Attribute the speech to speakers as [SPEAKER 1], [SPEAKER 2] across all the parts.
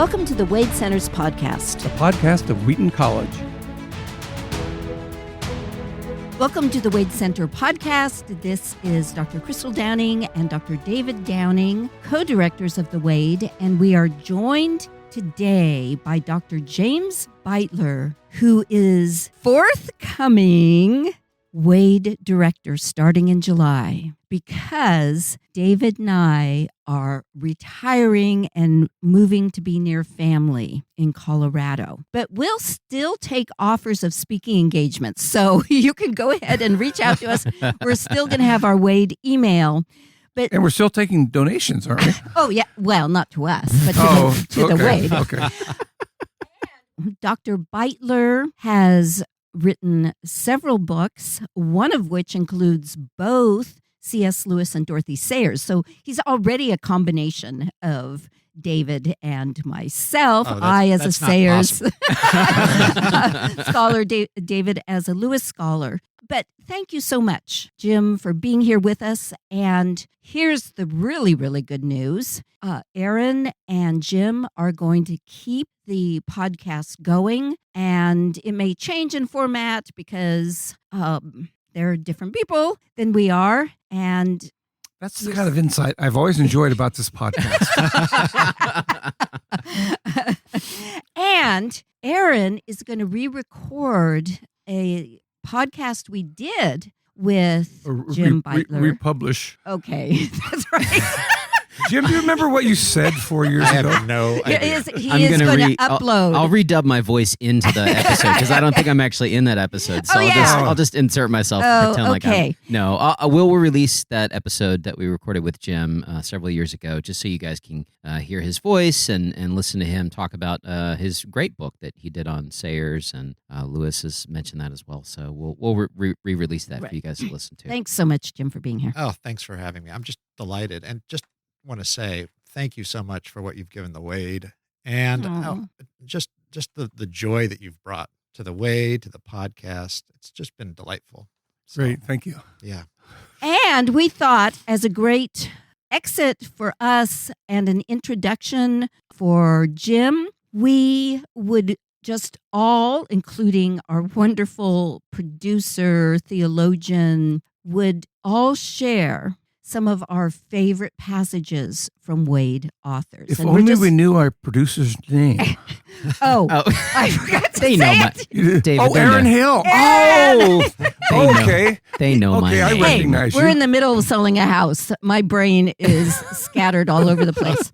[SPEAKER 1] Welcome to the Wade Center's podcast.
[SPEAKER 2] A podcast of Wheaton College.
[SPEAKER 1] Welcome to the Wade Center podcast. This is Dr. Crystal Downing and Dr. David Downing, co-directors of the Wade, and we are joined today by Dr. James Beitler, who is forthcoming Wade director starting in July, because David and I are retiring and moving to be near family in Colorado. But we'll still take offers of speaking engagements. So you can go ahead and reach out to us. We're still going to have our Wade email.
[SPEAKER 2] And we're still taking donations, aren't we?
[SPEAKER 1] Oh, yeah. Well, not to us, but to the Wade.
[SPEAKER 2] Okay.
[SPEAKER 1] Dr. Beitler has written several books, one of which includes both C.S. Lewis and Dorothy Sayers. So he's already a combination of David and myself. I as a Sayers scholar, David as a Lewis scholar. But thank you so much, Jim, for being here with us. And here's the really, really good news. Aaron and Jim are going to keep the podcast going, and it may change in format because they're different people than we are. And
[SPEAKER 2] that's the kind of insight I've always enjoyed about this podcast.
[SPEAKER 1] And Aaron is going to re-record a podcast we did with Jim Beitler.
[SPEAKER 2] Republish.
[SPEAKER 1] Okay, that's right.
[SPEAKER 2] Jim, do you remember what you said 4 years ago?
[SPEAKER 3] I have no idea.
[SPEAKER 1] He is going to upload.
[SPEAKER 4] I'll redub my voice into the episode because I don't think I'm actually in that episode. So I'll just insert myself. Pretend like I'm. No, we'll release that episode that we recorded with Jim several years ago, just so you guys can hear his voice and listen to him talk about his great book that he did on Sayers, and Lewis has mentioned that as well. So we'll re-release that for you guys to listen to.
[SPEAKER 1] Thanks so much, Jim, for being here.
[SPEAKER 3] Oh, thanks for having me. I'm just delighted, and just want to say thank you so much for what you've given the Wade, and just the joy that you've brought to the Wade, to the podcast. It's just been delightful. So,
[SPEAKER 2] great, thank you.
[SPEAKER 3] Yeah.
[SPEAKER 1] And we thought, as a great exit for us and an introduction for Jim, we would just all, including our wonderful producer, theologian, would all share some of our favorite passages from Wade authors.
[SPEAKER 2] If only we knew our producer's name.
[SPEAKER 1] I forgot to say it.
[SPEAKER 4] David,
[SPEAKER 2] Aaron Hill. Okay.
[SPEAKER 4] They know my name.
[SPEAKER 2] I recognize you.
[SPEAKER 1] We're in the middle of selling a house. My brain is scattered all over the place.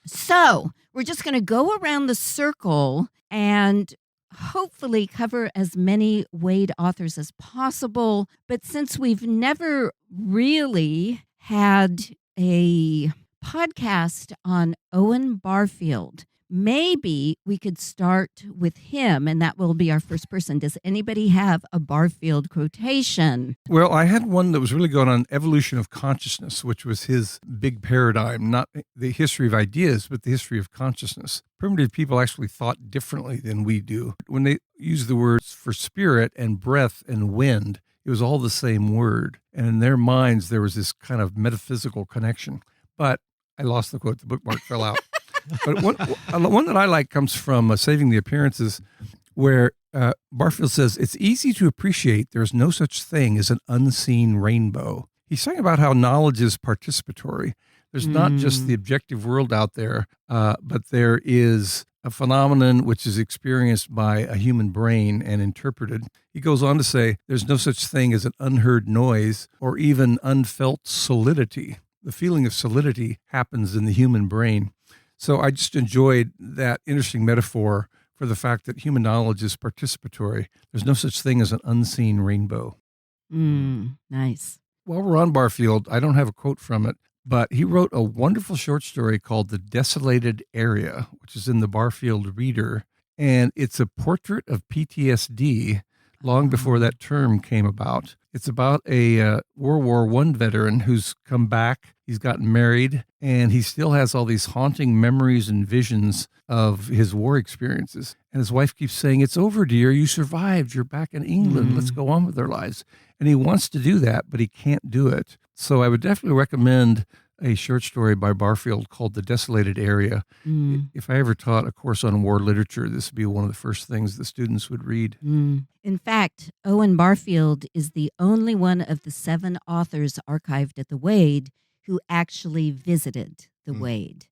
[SPEAKER 1] So we're just going to go around the circle and hopefully cover as many Wade authors as possible. But since we've never really had a podcast on Owen Barfield, maybe we could start with him, and that will be our first person. Does anybody have a Barfield quotation?
[SPEAKER 2] Well, I had one that was really going on evolution of consciousness, which was his big paradigm, not the history of ideas, but the history of consciousness. Primitive people actually thought differently than we do. When they used the words for spirit and breath and wind, it was all the same word. And in their minds, there was this kind of metaphysical connection. But I lost the quote. The bookmark fell out. But one that I like comes from Saving the Appearances, where Barfield says, "It's easy to appreciate there's no such thing as an unseen rainbow." He's talking about how knowledge is participatory. There's not just the objective world out there, but there is a phenomenon which is experienced by a human brain and interpreted. He goes on to say, there's no such thing as an unheard noise or even unfelt solidity. The feeling of solidity happens in the human brain. So I just enjoyed that interesting metaphor for the fact that human knowledge is participatory. There's no such thing as an unseen rainbow.
[SPEAKER 1] Nice.
[SPEAKER 2] While we're on Barfield, I don't have a quote from it, but he wrote a wonderful short story called The Desolated Area, which is in the Barfield Reader. And it's a portrait of PTSD long before that term came about. It's about a World War I veteran who's come back. He's gotten married, and he still has all these haunting memories and visions of his war experiences. And his wife keeps saying, "It's over, dear. You survived. You're back in England. Let's go on with our lives." And he wants to do that, but he can't do it. So I would definitely recommend a short story by Barfield called The Desolated Area. If I ever taught a course on war literature, this would be one of the first things the students would read.
[SPEAKER 1] In fact, Owen Barfield is the only one of the 7 authors archived at the Wade who actually visited the Wade.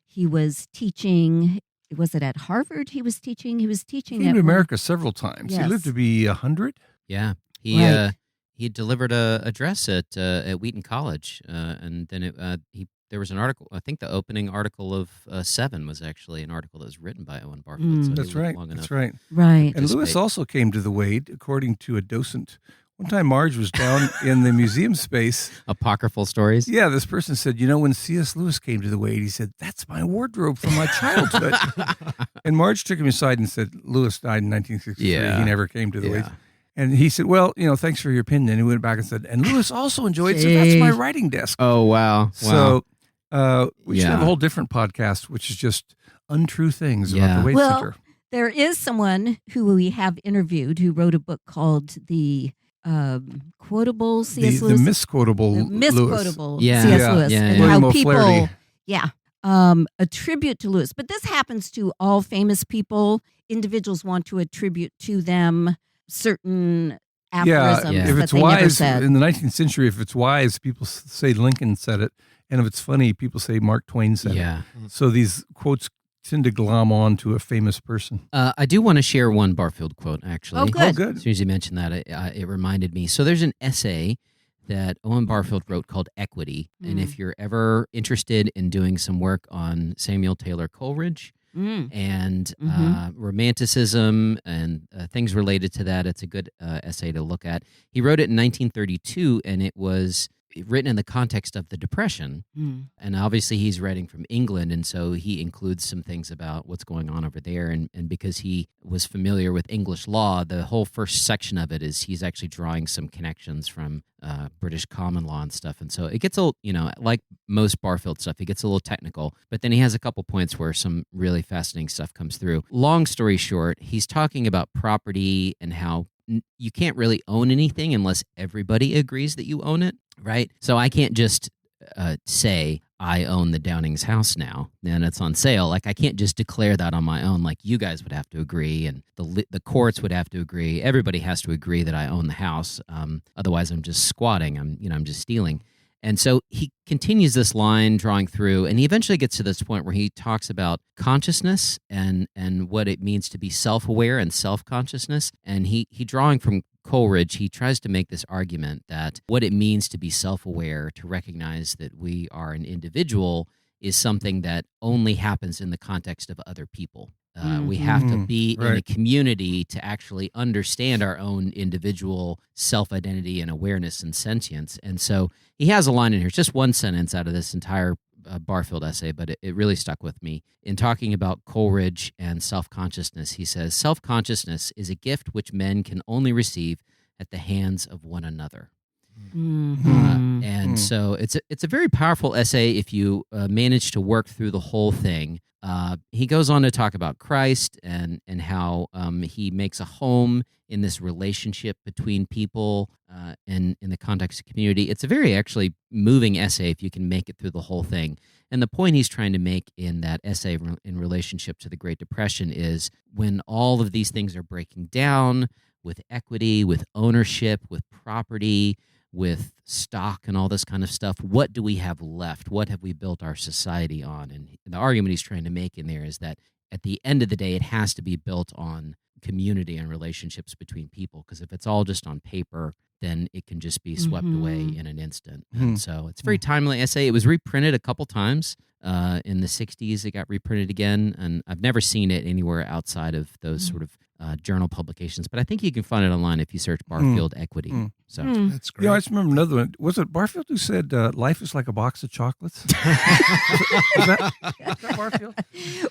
[SPEAKER 1] He was teaching, was it at Harvard he was teaching? He was teaching
[SPEAKER 2] He came to America several times. Yes. He lived to be 100.
[SPEAKER 4] Yeah. He delivered a address at Wheaton College, and then there was an article. I think the opening article of 7 was actually an article that was written by Owen Barfield. So
[SPEAKER 2] that's right. That's right.
[SPEAKER 1] Right.
[SPEAKER 2] And Lewis also came to the Wade, according to a docent. One time, Marge was down in the museum space.
[SPEAKER 4] Apocryphal stories?
[SPEAKER 2] Yeah, this person said, when C.S. Lewis came to the Wade, he said, "That's my wardrobe from my childhood." And Marge took him aside and said, "Lewis died in 1963. He never came to the Wade." And he said, "Well, thanks for your opinion." And he went back and said, "And Lewis also enjoyed it, so that's my writing desk."
[SPEAKER 4] Oh, wow.
[SPEAKER 2] So we should have a whole different podcast, which is just untrue things about the Wade Center.
[SPEAKER 1] There is someone who we have interviewed who wrote a book called The Quotable C.S. Lewis.
[SPEAKER 2] The Misquotable
[SPEAKER 1] Misquotable
[SPEAKER 2] Lewis.
[SPEAKER 1] C.S. Lewis. And how
[SPEAKER 2] people,
[SPEAKER 1] attribute to Lewis. But this happens to all famous people. Individuals want to attribute to them certain aphorisms
[SPEAKER 2] if it's
[SPEAKER 1] that they
[SPEAKER 2] wise,
[SPEAKER 1] never said.
[SPEAKER 2] In the 19th century, if it's wise, people say Lincoln said it. And if it's funny, people say Mark Twain said it. So these quotes tend to glom on to a famous person.
[SPEAKER 4] I do want to share one Barfield quote, actually.
[SPEAKER 1] Oh, good.
[SPEAKER 4] As soon as you mentioned that, it reminded me. So there's an essay that Owen Barfield wrote called Equity. And if you're ever interested in doing some work on Samuel Taylor Coleridge, and romanticism and things related to that, it's a good essay to look at. He wrote it in 1932, and it was written in the context of the Depression. And obviously he's writing from England, and so he includes some things about what's going on over there. And because he was familiar with English law, the whole first section of it is he's actually drawing some connections from British common law and stuff. And so it gets a little, like most Barfield stuff, it gets a little technical, but then he has a couple points where some really fascinating stuff comes through. Long story short, he's talking about property and how you can't really own anything unless everybody agrees that you own it, right? So I can't just say, I own the Downings house now, and it's on sale. Like, I can't just declare that on my own. Like, you guys would have to agree, and the courts would have to agree. Everybody has to agree that I own the house. Otherwise, I'm just squatting. I'm just stealing. And so he continues this line drawing through, and he eventually gets to this point where he talks about consciousness and what it means to be self-aware and self-consciousness. And he drawing from Coleridge, he tries to make this argument that what it means to be self-aware, to recognize that we are an individual, is something that only happens in the context of other people. We have to be in a community to actually understand our own individual self-identity and awareness and sentience. And so he has a line in here, just one sentence out of this entire Barfield essay, but it really stuck with me. In talking about Coleridge and self-consciousness, he says, "Self-consciousness is a gift which men can only receive at the hands of one another." And so it's a very powerful essay if you manage to work through the whole thing. He goes on to talk about Christ and how he makes a home in this relationship between people and in the context of community. It's a very actually moving essay if you can make it through the whole thing. And the point he's trying to make in that essay in relationship to the Great Depression is when all of these things are breaking down with equity, with ownership, with property, with stock and all this kind of stuff, what do we have left? What have we built our society on? And the argument he's trying to make in there is that at the end of the day, it has to be built on community and relationships between people, because if it's all just on paper, then it can just be swept away in an instant. And so it's a very timely essay. It was reprinted a couple times. In the 60s, it got reprinted again, and I've never seen it anywhere outside of those sort of journal publications, but I think you can find it online if you search Barfield Equity. So
[SPEAKER 3] that's great.
[SPEAKER 2] I just remember another one. Was it Barfield who said life is like a box of chocolates? Is that Barfield?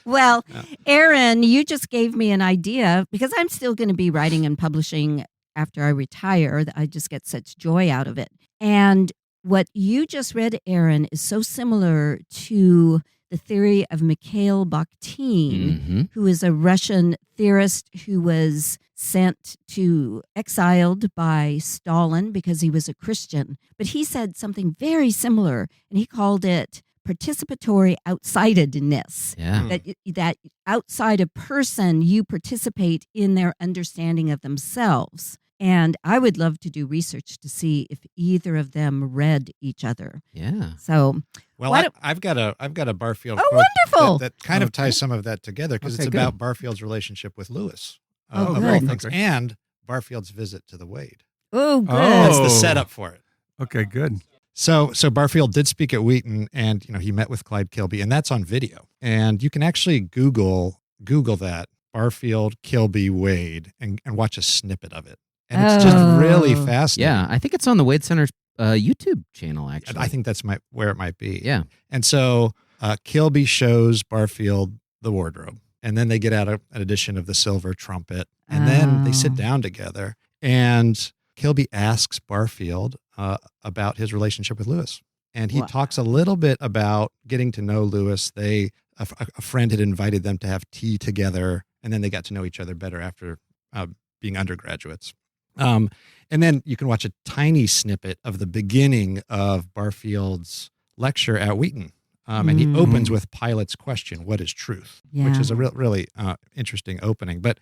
[SPEAKER 1] Well, Aaron, you just gave me an idea, because I'm still going to be writing and publishing after I retire. I just get such joy out of it. And what you just read, Aaron, is so similar to the theory of Mikhail Bakhtin, who is a Russian theorist who was sent to exiled by Stalin because he was a Christian. But he said something very similar, and he called it participatory outsidedness.
[SPEAKER 4] Yeah.
[SPEAKER 1] That outside a person, you participate in their understanding of themselves. And I would love to do research to see if either of them read each other.
[SPEAKER 4] Yeah.
[SPEAKER 1] So,
[SPEAKER 3] well, I've got a Barfield
[SPEAKER 1] quote
[SPEAKER 3] wonderful. That kind of ties some of that together, because it's about Barfield's relationship with Lewis. Of all things, and Barfield's visit to the Wade.
[SPEAKER 1] Oh, good.
[SPEAKER 3] That's the setup for it.
[SPEAKER 2] Okay, good.
[SPEAKER 3] So Barfield did speak at Wheaton, and he met with Clyde Kilby, and that's on video. And you can actually Google that, Barfield, Kilby, Wade, and watch a snippet of it. And it's just really fascinating.
[SPEAKER 4] Yeah, I think it's on the Wade Center's YouTube channel, actually.
[SPEAKER 3] I think that's where it might be.
[SPEAKER 4] Yeah.
[SPEAKER 3] And so Kilby shows Barfield the wardrobe, and then they get out an edition of the Silver Trumpet, and then they sit down together, and Kilby asks Barfield about his relationship with Lewis. And he talks a little bit about getting to know Lewis. A friend had invited them to have tea together, and then they got to know each other better after being undergraduates. And then you can watch a tiny snippet of the beginning of Barfield's lecture at Wheaton. And he opens with Pilate's question, "What is truth?" Which is a really interesting opening. But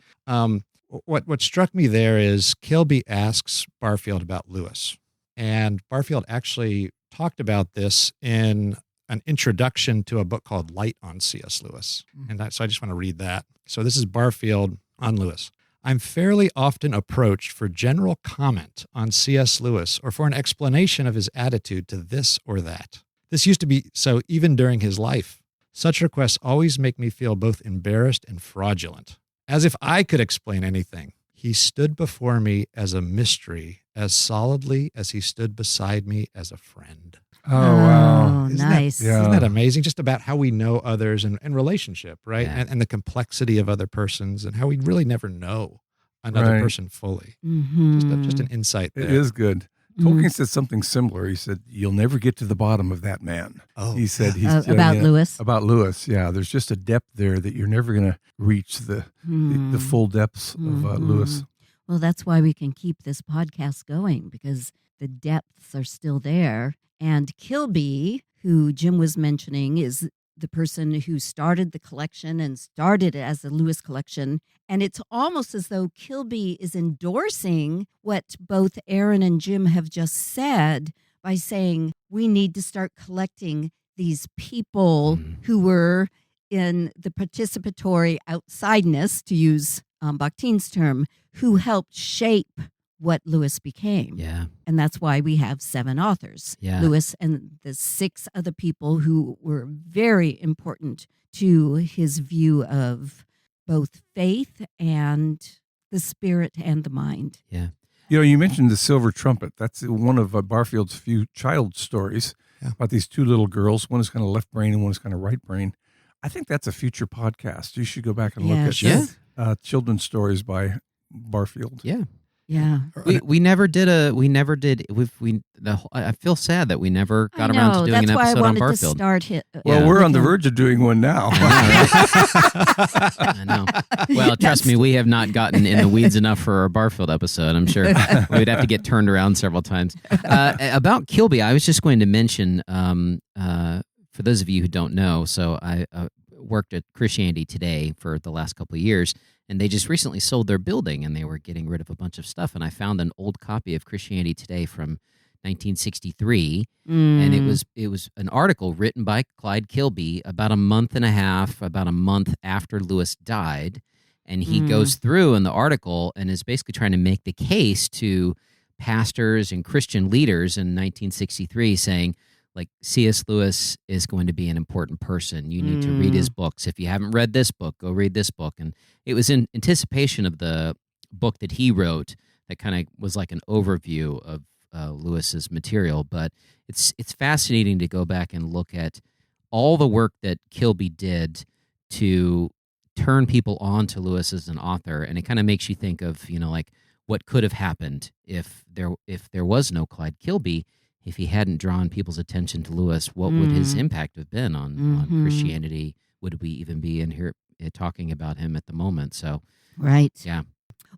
[SPEAKER 3] what struck me there is Kilby asks Barfield about Lewis. And Barfield actually talked about this in an introduction to a book called Light on C.S. Lewis. And so I just want to read that. So this is Barfield on Lewis. "I'm fairly often approached for general comment on C.S. Lewis or for an explanation of his attitude to this or that. This used to be so even during his life. Such requests always make me feel both embarrassed and fraudulent. As if I could explain anything. He stood before me as a mystery, as solidly as he stood beside me as a friend."
[SPEAKER 2] Oh, wow.
[SPEAKER 1] Nice.
[SPEAKER 3] Isn't that amazing? Just about how we know others and relationship, right?
[SPEAKER 4] Yeah.
[SPEAKER 3] And the complexity of other persons, and how we really never know another person fully. Just an insight there.
[SPEAKER 2] It is good. Tolkien said something similar. He said, "You'll never get to the bottom of that man." He said
[SPEAKER 1] about Lewis.
[SPEAKER 2] About Lewis, yeah. There's just a depth there that you're never going to reach the full depths of Lewis.
[SPEAKER 1] Well, that's why we can keep this podcast going, because the depths are still there. And Kilby, who Jim was mentioning, is the person who started the collection and started it as a Lewis collection. And it's almost as though Kilby is endorsing what both Aaron and Jim have just said by saying we need to start collecting these people who were in the participatory outsideness, to use Bakhtin's term, who helped shape what Lewis became.
[SPEAKER 4] Yeah.
[SPEAKER 1] And that's why we have 7 authors.
[SPEAKER 4] Yeah.
[SPEAKER 1] Lewis and the 6 other people who were very important to his view of both faith and the spirit and the mind.
[SPEAKER 4] Yeah.
[SPEAKER 2] You mentioned the Silver Trumpet. That's one of Barfield's few child stories about these 2 little girls. One is kind of left brain and one is kind of right brain. I think that's a future podcast. You should go back and look at children's stories by Barfield.
[SPEAKER 4] Yeah.
[SPEAKER 1] Yeah.
[SPEAKER 4] We never did. I feel sad that we never got around to doing an episode on Barfield.
[SPEAKER 2] Well, we're on the verge of doing one now.
[SPEAKER 4] I know. Well, trust me, we have not gotten in the weeds enough for a Barfield episode. I'm sure we'd have to get turned around several times. About Kilby, I was just going to mention, for those of you who don't know, so I worked at Christianity Today for the last couple of years, and they just recently sold their building, and they were getting rid of a bunch of stuff, and I found an old copy of Christianity Today from 1963, and it was an article written by Clyde Kilby about a month after Lewis died, and he goes through in the article and is basically trying to make the case to pastors and Christian leaders in 1963, saying, like, C.S. Lewis is going to be an important person. You need to read his books. If you haven't read this book, go read this book. And it was in anticipation of the book that he wrote that kind of was like an overview of Lewis's material. But it's fascinating to go back and look at all the work that Kilby did to turn people on to Lewis as an author. And it kind of makes you think of, like what could have happened if there was no Clyde Kilby. If he hadn't drawn people's attention to Lewis, what would his impact have been on Christianity? Would we even be in here talking about him at the moment? So,
[SPEAKER 1] right.
[SPEAKER 4] Yeah.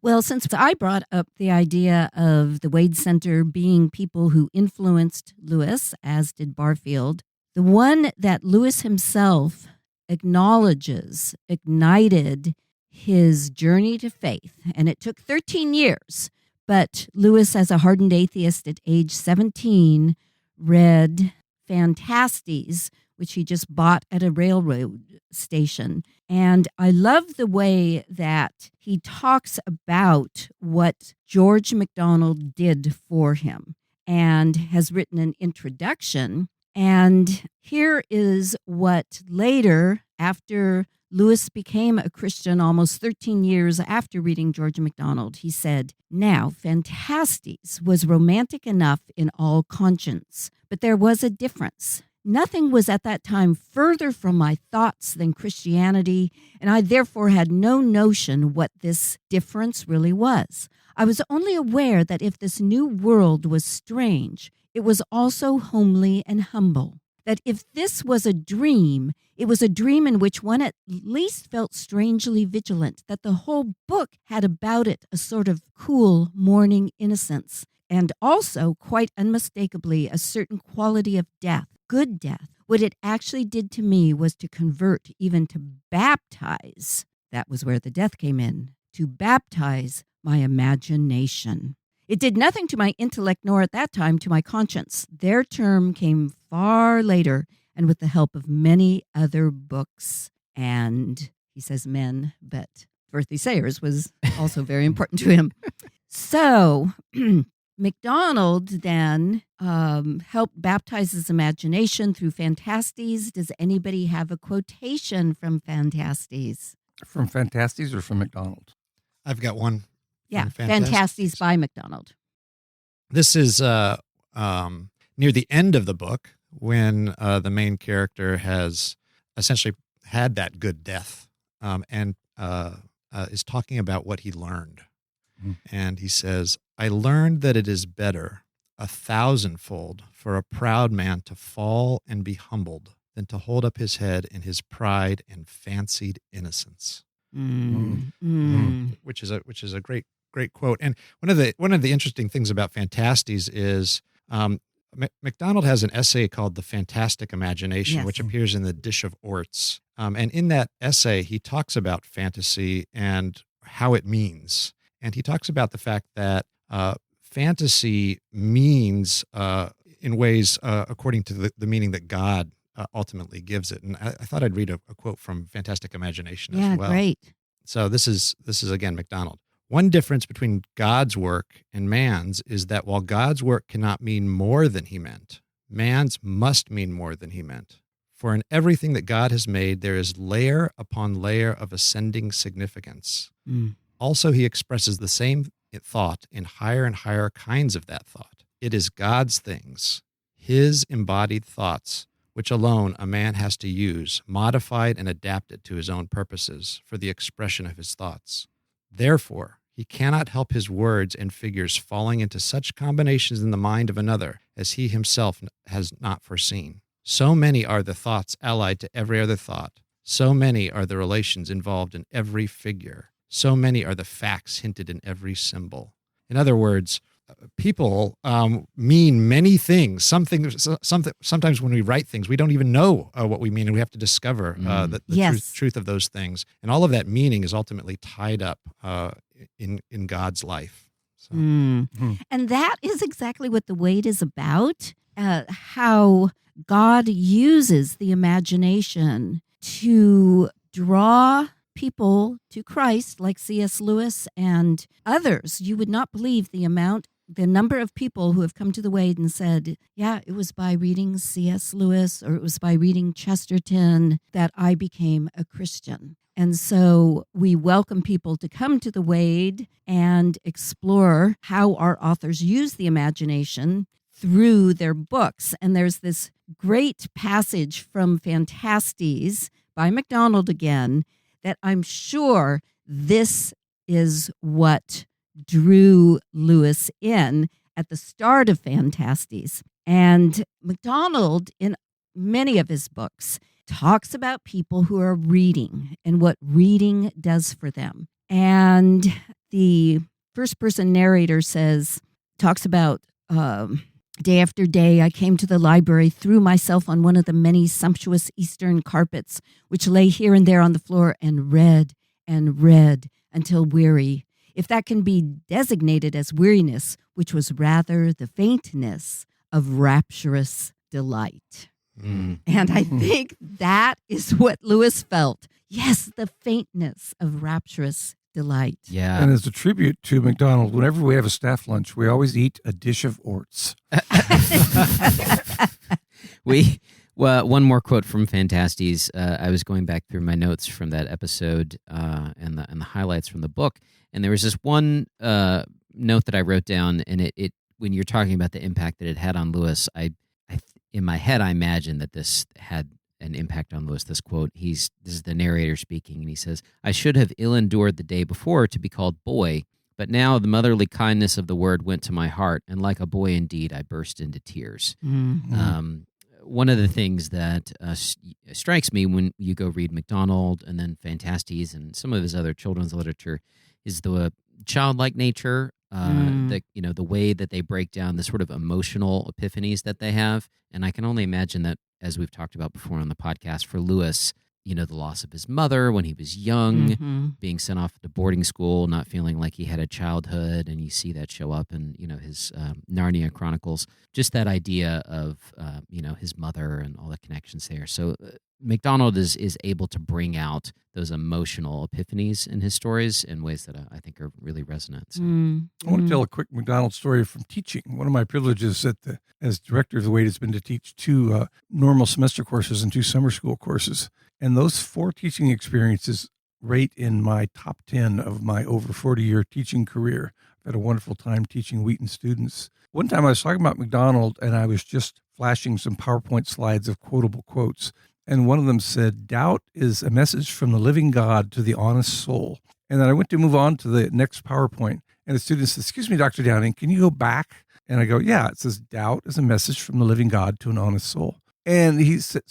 [SPEAKER 1] Well, since I brought up the idea of the Wade Center being people who influenced Lewis, as did Barfield, the one that Lewis himself acknowledges ignited his journey to faith, and it took 13 years, but Lewis, as a hardened atheist at age 17, read Fantastes, which he just bought at a railroad station. And I love the way that he talks about what George MacDonald did for him and has written an introduction. And here is what later, after Lewis became a Christian almost 13 years after reading George MacDonald, he said, "Now, Fantastes was romantic enough in all conscience, but there was a difference. Nothing was at that time further from my thoughts than Christianity, and I therefore had no notion what this difference really was. I was only aware that if this new world was strange, it was also homely and humble. That if this was a dream, it was a dream in which one at least felt strangely vigilant, that the whole book had about it a sort of cool morning innocence, and also, quite unmistakably, a certain quality of death, good death. What it actually did to me was to convert, even to baptize." That was where the death came in. "To baptize my imagination. It did nothing to my intellect, nor at that time to my conscience. Their term came far later, and with the help of many other books." And he says men, but Dorothy Sayers was also very important to him. So MacDonald then helped baptize his imagination through Fantastes. Does anybody have a quotation from Fantastes?
[SPEAKER 2] From Fantastes or from MacDonald?
[SPEAKER 3] I've got one.
[SPEAKER 1] Yeah, Fantastes by MacDonald.
[SPEAKER 3] This is near the end of the book when the main character has essentially had that good death and is talking about what he learned. And he says, "I learned that it is better 1,000-fold for a proud man to fall and be humbled than to hold up his head in his pride and fancied innocence." Which is a great quote. And one of the interesting things about Fantastes is MacDonald has an essay called "The Fantastic Imagination,"
[SPEAKER 1] Yes.
[SPEAKER 3] which appears in the Dish of Orts. And in that essay, he talks about fantasy and how it means. And he talks about the fact that fantasy means in ways according to the meaning that God ultimately gives it. And I thought I'd read a quote from Fantastic Imagination as well.
[SPEAKER 1] Yeah, great.
[SPEAKER 3] So this is again MacDonald. "One difference between God's work and man's is that while God's work cannot mean more than he meant, man's must mean more than he meant. For in everything that God has made, there is layer upon layer of ascending significance. Also, he expresses the same thought in higher and higher kinds of that thought. It is God's things, his embodied thoughts, which alone a man has to use, modified and adapted to his own purposes for the expression of his thoughts. Therefore, he cannot help his words and figures falling into such combinations in the mind of another as he himself has not foreseen. So many are the thoughts allied to every other thought. So many are the relations involved in every figure. So many are the facts hinted in every symbol." In other words, people mean many things. Sometimes when we write things, we don't even know what we mean, and we have to discover the truth of those things. And all of that meaning is ultimately tied up in God's life. So.
[SPEAKER 1] And that is exactly what the Wade is about, how God uses the imagination to draw people to Christ, like C.S. Lewis and others. You would not believe the number of people who have come to the Wade and said, yeah, it was by reading C.S. Lewis or it was by reading Chesterton that I became a Christian. And so we welcome people to come to the Wade and explore how our authors use the imagination through their books. And there's this great passage from Fantastes by MacDonald again, that I'm sure this is what drew Lewis in at the start of Fantastes. And MacDonald, in many of his books, talks about people who are reading and what reading does for them. And the first-person narrator talks about day after day, I came to the library, threw myself on one of the many sumptuous Eastern carpets, which lay here and there on the floor, and read until weary. If that can be designated as weariness, which was rather the faintness of rapturous delight. And I think that is what Lewis felt. Yes, the faintness of rapturous delight.
[SPEAKER 4] Yeah.
[SPEAKER 2] And as a tribute to McDonald, whenever we have a staff lunch, we always eat a dish of orts.
[SPEAKER 4] One more quote from Fantastes. I was going back through my notes from that episode and the highlights from the book, and there was this one note that I wrote down, and it when you're talking about the impact that it had on Lewis, I in my head I imagined that this had an impact on Lewis. This quote, this is the narrator speaking, and he says, "I should have ill endured the day before to be called boy, but now the motherly kindness of the word went to my heart, and like a boy indeed, I burst into tears." One of the things that strikes me when you go read MacDonald and then Fantastes and some of his other children's literature is the childlike nature, the way that they break down the sort of emotional epiphanies that they have. And I can only imagine that, as we've talked about before on the podcast, for Lewis, the loss of his mother when he was young, being sent off to boarding school, not feeling like he had a childhood, and you see that show up in, his Narnia Chronicles, just that idea of, his mother and all the connections there. So MacDonald is able to bring out those emotional epiphanies in his stories in ways that I think are really resonant. So.
[SPEAKER 2] I want to tell a quick MacDonald story from teaching. One of my privileges as director of the Wade has been to teach 2 normal semester courses and 2 summer school courses. And those 4 teaching experiences rate in my top 10 of my over 40-year teaching career. I've had a wonderful time teaching Wheaton students. One time I was talking about MacDonald, and I was just flashing some PowerPoint slides of quotable quotes. And one of them said, "Doubt is a message from the living God to the honest soul." And then I went to move on to the next PowerPoint, and the student said, "Excuse me, Dr. Downing, can you go back?" And I go, "Yeah, it says doubt is a message from the living God to an honest soul." And he said,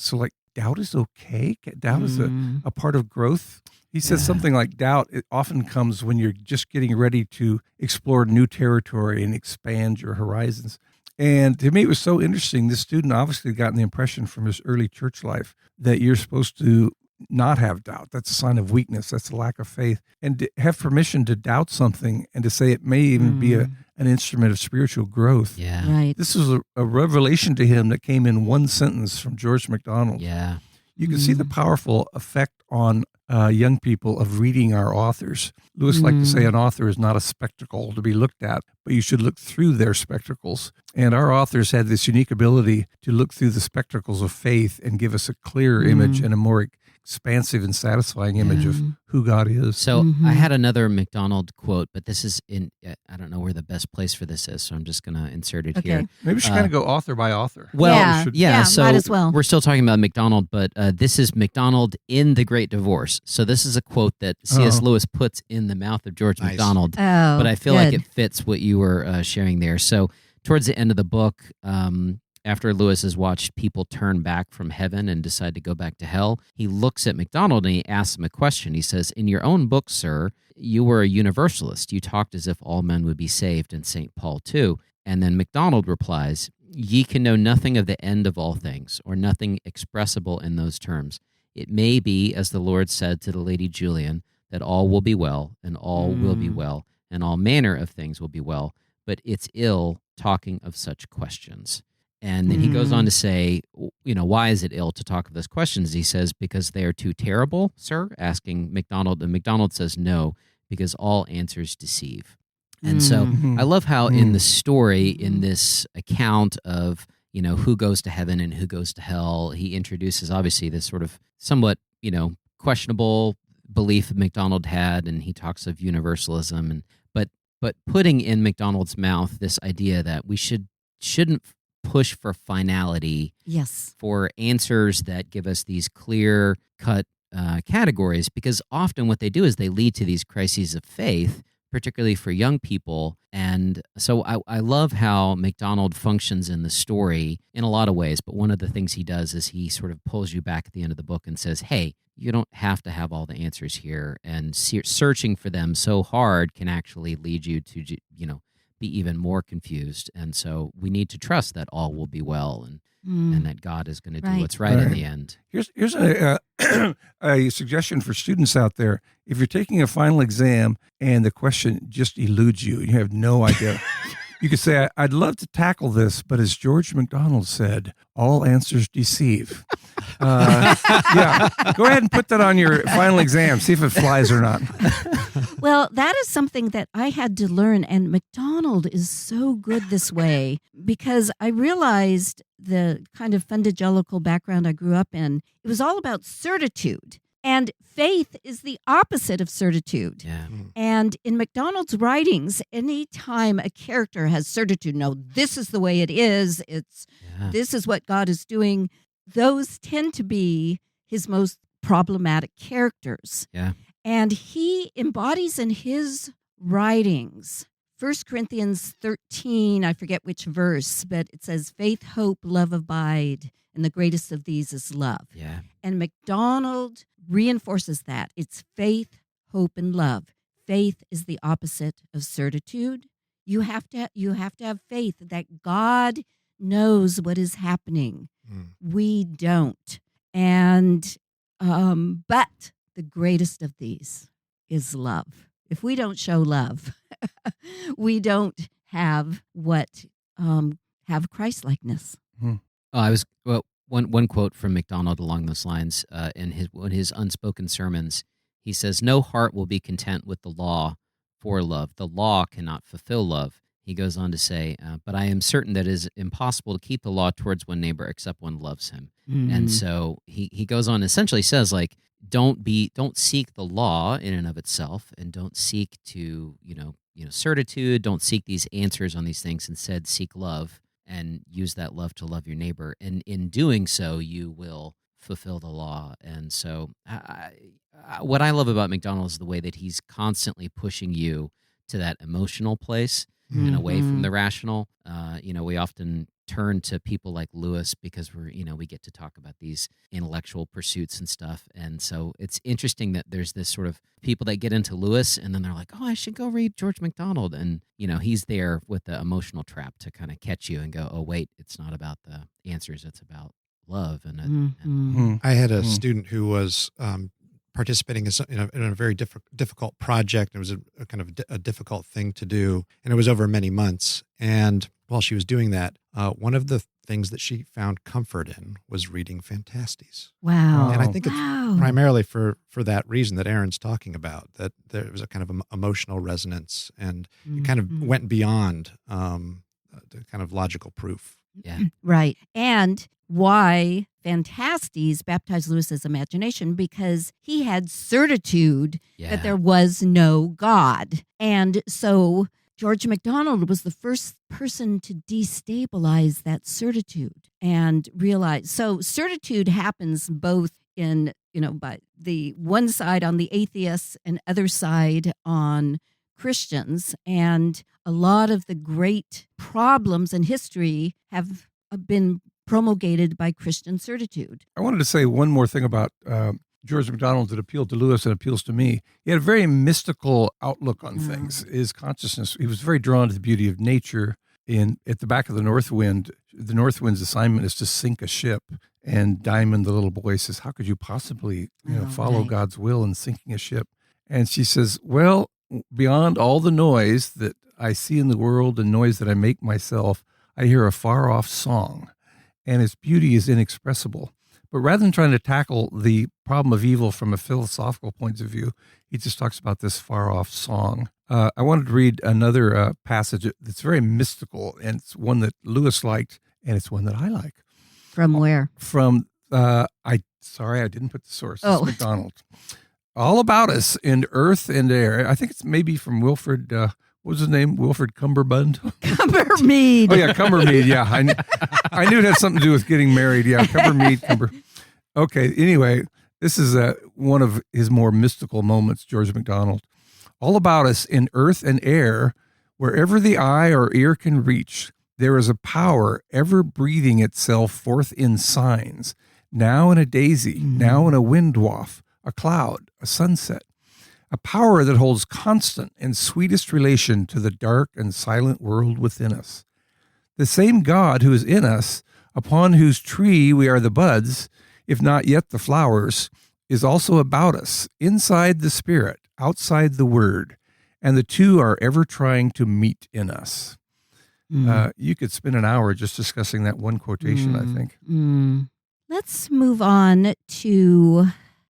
[SPEAKER 2] doubt is okay? Doubt is a part of growth? He says something like doubt, it often comes when you're just getting ready to explore new territory and expand your horizons. And to me, it was so interesting. This student obviously gotten the impression from his early church life that you're supposed to not have doubt. That's a sign of weakness. That's a lack of faith. And to have permission to doubt something and to say it may even be an instrument of spiritual growth.
[SPEAKER 4] Yeah.
[SPEAKER 1] Right.
[SPEAKER 2] This was a revelation to him that came in one sentence from George MacDonald.
[SPEAKER 4] Yeah.
[SPEAKER 2] You can see the powerful effect on young people of reading our authors. Lewis liked to say an author is not a spectacle to be looked at, but you should look through their spectacles. And our authors had this unique ability to look through the spectacles of faith and give us a clearer image and a more expansive and satisfying image of who God is.
[SPEAKER 4] So I had another MacDonald quote, but this is I don't know where the best place for this is, so I'm just going to insert it here.
[SPEAKER 2] Maybe we should kind of go author by author.
[SPEAKER 4] Well, so
[SPEAKER 1] might as well.
[SPEAKER 4] We're still talking about MacDonald, but this is MacDonald in The Great Divorce. So this is a quote that C.S. Lewis puts in the mouth of George MacDonald, but I feel like it fits what you were sharing there. So towards the end of the book, after Lewis has watched people turn back from heaven and decide to go back to hell, he looks at MacDonald and he asks him a question. He says, "In your own book, sir, you were a universalist. You talked as if all men would be saved, and St. Paul too." And then MacDonald replies, "Ye can know nothing of the end of all things, or nothing expressible in those terms. It may be, as the Lord said to the Lady Julian, that all will be well, and all will be well, and all manner of things will be well, but it's ill talking of such questions." And then he goes on to say, why is it ill to talk of those questions? He says, "Because they are too terrible, sir?" asking MacDonald. And MacDonald says, "No, because all answers deceive." And so I love how in the story, in this account of, who goes to heaven and who goes to hell, he introduces obviously this sort of somewhat, questionable belief that MacDonald had, and he talks of universalism. But putting in MacDonald's mouth this idea that we shouldn't push for finality, for answers that give us these clear-cut categories, because often what they do is they lead to these crises of faith, particularly for young people. And so I love how MacDonald functions in the story in a lot of ways, but one of the things he does is he sort of pulls you back at the end of the book and says, hey, you don't have to have all the answers here, and searching for them so hard can actually lead you to, be even more confused. And so we need to trust that all will be well, and that God is going to do what's right in the end.
[SPEAKER 2] Here's a suggestion for students out there. If you're taking a final exam and the question just eludes you, you have no idea, you could say, I'd love to tackle this, but as George MacDonald said, all answers deceive. Go ahead and put that on your final exam. See if it flies or not.
[SPEAKER 1] Well, that is something that I had to learn, and MacDonald is so good this way, because I realized the kind of fundagelical background I grew up in, it was all about certitude. And faith is the opposite of certitude.
[SPEAKER 4] Yeah.
[SPEAKER 1] And in MacDonald's writings, anytime a character has certitude, no, this is the way it is, this is what God is doing, those tend to be his most problematic characters.
[SPEAKER 4] Yeah.
[SPEAKER 1] And he embodies in his writings, 1 Corinthians 13, I forget which verse, but it says, faith, hope, love abide, and the greatest of these is love.
[SPEAKER 4] Yeah.
[SPEAKER 1] And MacDonald reinforces that. It's faith, hope, and love. Faith is the opposite of certitude. You have to have faith that God knows what is happening. We don't. And but the greatest of these is love. If we don't show love, we don't have have Christ-likeness.
[SPEAKER 4] One quote from MacDonald along those lines in his unspoken sermons. He says, "No heart will be content with the law for love. The law cannot fulfill love." He goes on to say, "But I am certain that it is impossible to keep the law towards one neighbor except one loves him." And so he goes on, essentially says, like, don't seek the law in and of itself, and don't seek to certitude. Don't seek these answers on these things. Instead, seek love and use that love to love your neighbor. And in doing so, you will fulfill the law. And so what I love about MacDonald is the way that he's constantly pushing you to that emotional place and away from the rational. We often turn to people like Lewis because we get to talk about these intellectual pursuits and stuff. And so it's interesting that there's this sort of people that get into Lewis and then they're like, oh, I should go read George MacDonald. And, he's there with the emotional trap to kind of catch you and go, oh, wait, it's not about the answers. It's about love. And
[SPEAKER 3] I had a student who was participating in a very difficult project. It was a kind of a difficult thing to do, and it was over many months. And while she was doing that, one of the things that she found comfort in was reading Fantasties.
[SPEAKER 1] Wow.
[SPEAKER 3] And I think it's primarily for that reason that Aaron's talking about, that there was a kind of emotional resonance, and it kind of went beyond the kind of logical proof.
[SPEAKER 4] Yeah.
[SPEAKER 1] Right. And why Fantasties baptized Lewis's imagination, because he had certitude that there was no God. And so George MacDonald was the first person to destabilize that certitude and realize. So certitude happens both in, by the one side on the atheists and other side on Christians. And a lot of the great problems in history have been promulgated by Christian certitude.
[SPEAKER 2] I wanted to say one more thing about George MacDonald that appealed to Lewis and appeals to me. He had a very mystical outlook on things. His consciousness, he was very drawn to the beauty of nature. At the back of the North Wind's assignment is to sink a ship. And Diamond, the little boy, says, how could you possibly follow God's will in sinking a ship? And she says, well, beyond all the noise that I see in the world and noise that I make myself, I hear a far-off song, and its beauty is inexpressible. But rather than trying to tackle the problem of evil from a philosophical point of view, he just talks about this far-off song. I wanted to read another passage that's very mystical, and it's one that Lewis liked, and it's one that I like.
[SPEAKER 1] From where?
[SPEAKER 2] From, I didn't put the source. It's MacDonald. All about us in earth and air. I think it's maybe from Wilfred, what was his name? Wilfred Cumberbund?
[SPEAKER 1] Cumbermead.
[SPEAKER 2] Oh, yeah, Cumbermead, yeah. I knew it had something to do with getting married. Yeah, Cumbermead. Okay, anyway, this is one of his more mystical moments, George MacDonald. All about us in earth and air, wherever the eye or ear can reach, there is a power ever breathing itself forth in signs, now in a daisy, now in a wind waft, a cloud, a sunset, a power that holds constant and sweetest relation to the dark and silent world within us. The same God who is in us, upon whose tree we are the buds, if not yet the flowers, is also about us, inside the Spirit, outside the Word, and the two are ever trying to meet in us. You could spend an hour just discussing that one quotation, I think.
[SPEAKER 1] Let's move on to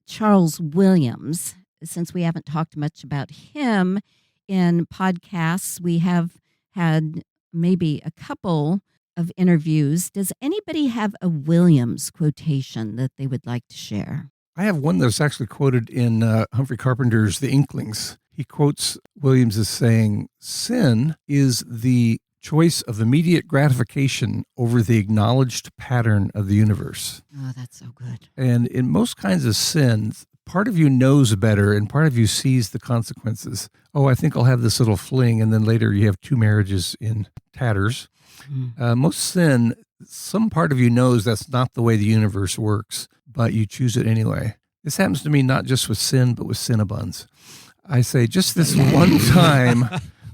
[SPEAKER 1] Charles Williams. Since we haven't talked much about him in podcasts, we have had maybe a couple of interviews. Does anybody have a Williams quotation that they would like to share?
[SPEAKER 2] I have one that's actually quoted in Humphrey Carpenter's The Inklings. He quotes Williams as saying, "Sin is the choice of immediate gratification over the acknowledged pattern of the universe."
[SPEAKER 1] Oh, that's so good.
[SPEAKER 2] And in most kinds of sins, part of you knows better and part of you sees the consequences. Oh, I think I'll have this little fling, and then later you have 2 marriages in tatters. Most sin, some part of you knows that's not the way the universe works, but you choose it anyway. This happens to me not just with sin, but with Cinnabons. I say, just this one time,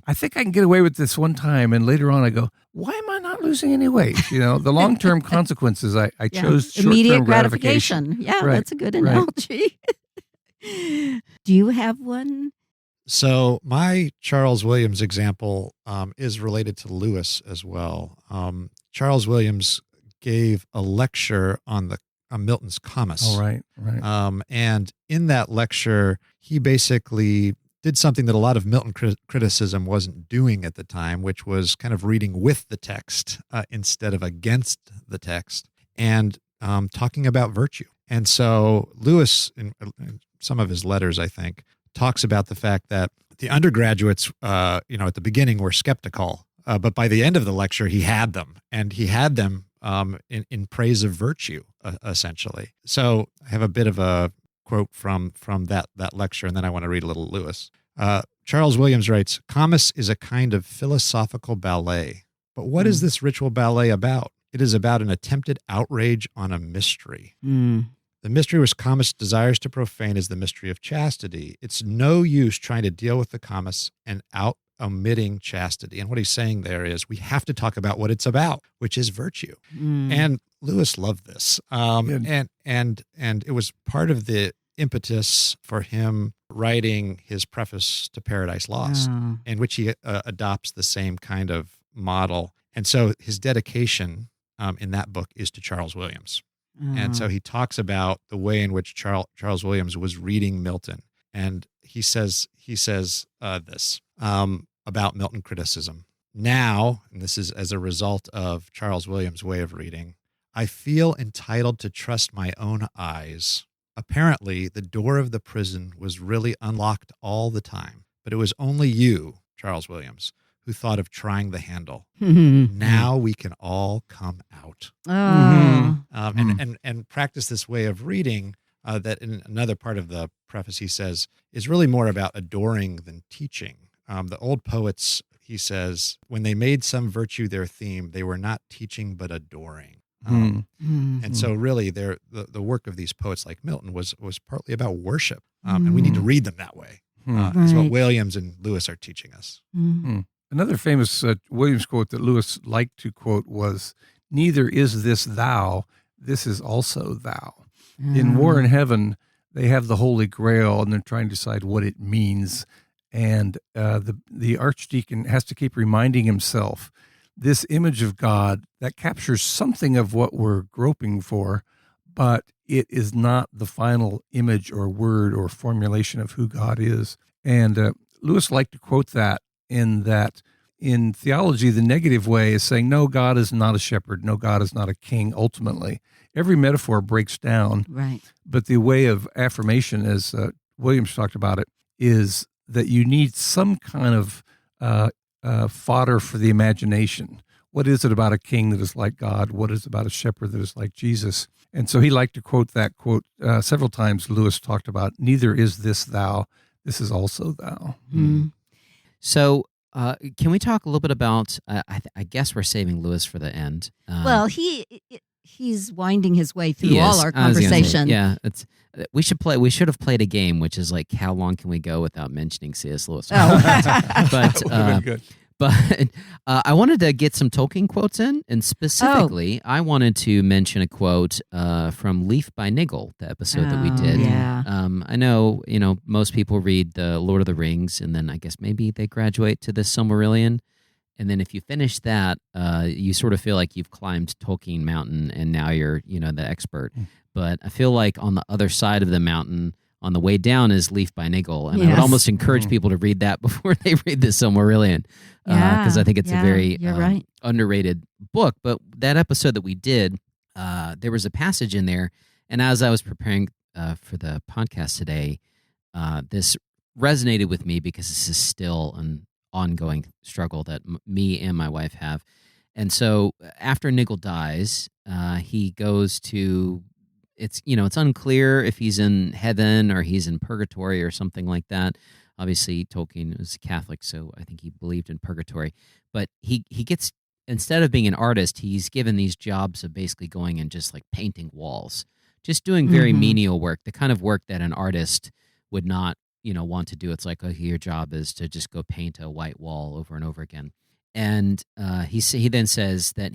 [SPEAKER 2] I think I can get away with this one time, and later on I go, why am I not losing any weight? The long-term consequences, I chose short-term
[SPEAKER 1] immediate
[SPEAKER 2] gratification.
[SPEAKER 1] Yeah, right. That's a good analogy. Do you have one?
[SPEAKER 3] So my Charles Williams example is related to Lewis as well. Charles Williams gave a lecture on Milton's Comus.
[SPEAKER 2] Oh, right.
[SPEAKER 3] And in that lecture, he basically did something that a lot of Milton criticism wasn't doing at the time, which was kind of reading with the text instead of against the text, and talking about virtue. And so Lewis, in some of his letters, I think, talks about the fact that the undergraduates, at the beginning were skeptical, but by the end of the lecture, he had them, and he had them in praise of virtue, essentially. So I have a bit of a quote from that lecture, and then I want to read a little Lewis. Charles Williams writes, "Comus is a kind of philosophical ballet. But what is this ritual ballet about? It is about an attempted outrage on a mystery. The mystery which Comus desires to profane is the mystery of chastity. It's no use trying to deal with the Comus and omitting chastity." And what he's saying there is we have to talk about what it's about, which is virtue. And Lewis loved this. And it was part of the impetus for him writing his preface to Paradise Lost, in which he adopts the same kind of model. And so his dedication in that book is to Charles Williams. And so he talks about the way in which Charles Williams was reading Milton. And he says this about Milton criticism. "Now," and this is as a result of Charles Williams' way of reading, "I feel entitled to trust my own eyes. Apparently, the door of the prison was really unlocked all the time, but it was only you, Charles Williams, who thought of trying the handle. Now we can all come out." And practice this way of reading that in another part of the preface he says is really more about adoring than teaching. The old poets, he says, when they made some virtue their theme, they were not teaching but adoring. And so really the work of these poets like Milton was partly about worship. And we need to read them that way. Is what Williams and Lewis are teaching us.
[SPEAKER 2] Another famous Williams quote that Lewis liked to quote was, "Neither is this thou, this is also thou." In War in Heaven, they have the Holy Grail, and they're trying to decide what it means. And the archdeacon has to keep reminding himself, this image of God that captures something of what we're groping for, but it is not the final image or word or formulation of who God is. And Lewis liked to quote that in theology, the negative way is saying, no, God is not a shepherd. No, God is not a king, ultimately. Every metaphor breaks down.
[SPEAKER 1] Right.
[SPEAKER 2] But the way of affirmation, as Williams talked about it, is that you need some kind of fodder for the imagination. What is it about a king that is like God? What is it about a shepherd that is like Jesus? And so he liked to quote that quote several times. Lewis talked about, "Neither is this thou, this is also thou.
[SPEAKER 4] So can we talk a little bit about, I guess we're saving Lewis for the end.
[SPEAKER 1] Well, he's winding his way through all our conversation.
[SPEAKER 4] We should have played a game, which is like, how long can we go without mentioning C.S. Lewis? But I wanted to get some Tolkien quotes in, and specifically, I wanted to mention a quote from Leaf by Niggle, the episode that we did.
[SPEAKER 1] Yeah.
[SPEAKER 4] I know, most people read the Lord of the Rings, and then I guess maybe they graduate to the Silmarillion, and then if you finish that, you sort of feel like you've climbed Tolkien Mountain, and now you're, the expert. But I feel like on the other side of the mountain, on the way down, is Leaf by Niggle, and I would almost encourage people to read that before they read the Silmarillion, because I think it's a very underrated book. But that episode that we did, there was a passage in there, and as I was preparing for the podcast today, this resonated with me because this is still an ongoing struggle that me and my wife have. And so after Niggle dies, he goes to... It's unclear if he's in heaven or he's in purgatory or something like that. Obviously, Tolkien was Catholic, so I think he believed in purgatory. But he gets, instead of being an artist, he's given these jobs of basically going and just like painting walls, just doing very menial work, the kind of work that an artist would not, want to do. It's like, your job is to just go paint a white wall over and over again. And he then says that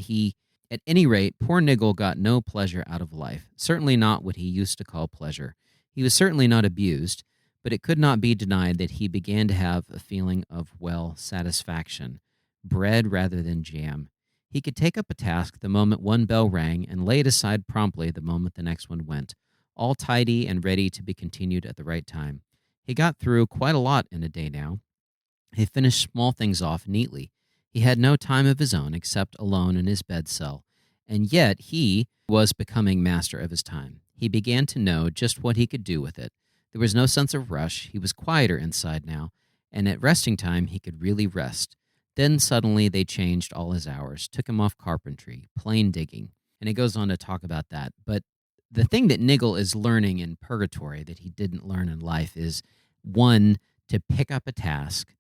[SPEAKER 4] at any rate, poor Niggle got no pleasure out of life, certainly not what he used to call pleasure. He was certainly not abused, but it could not be denied that he began to have a feeling of, satisfaction, bread rather than jam. He could take up a task the moment one bell rang and lay it aside promptly the moment the next one went, all tidy and ready to be continued at the right time. He got through quite a lot in a day now. He finished small things off neatly. He had no time of his own except alone in his bed cell, and yet he was becoming master of his time. He began to know just what he could do with it. There was no sense of rush. He was quieter inside now, and at resting time he could really rest. Then suddenly they changed all his hours, took him off carpentry, plain digging, and he goes on to talk about that. But the thing that Niggle is learning in purgatory that he didn't learn in life is, one, to pick up a task,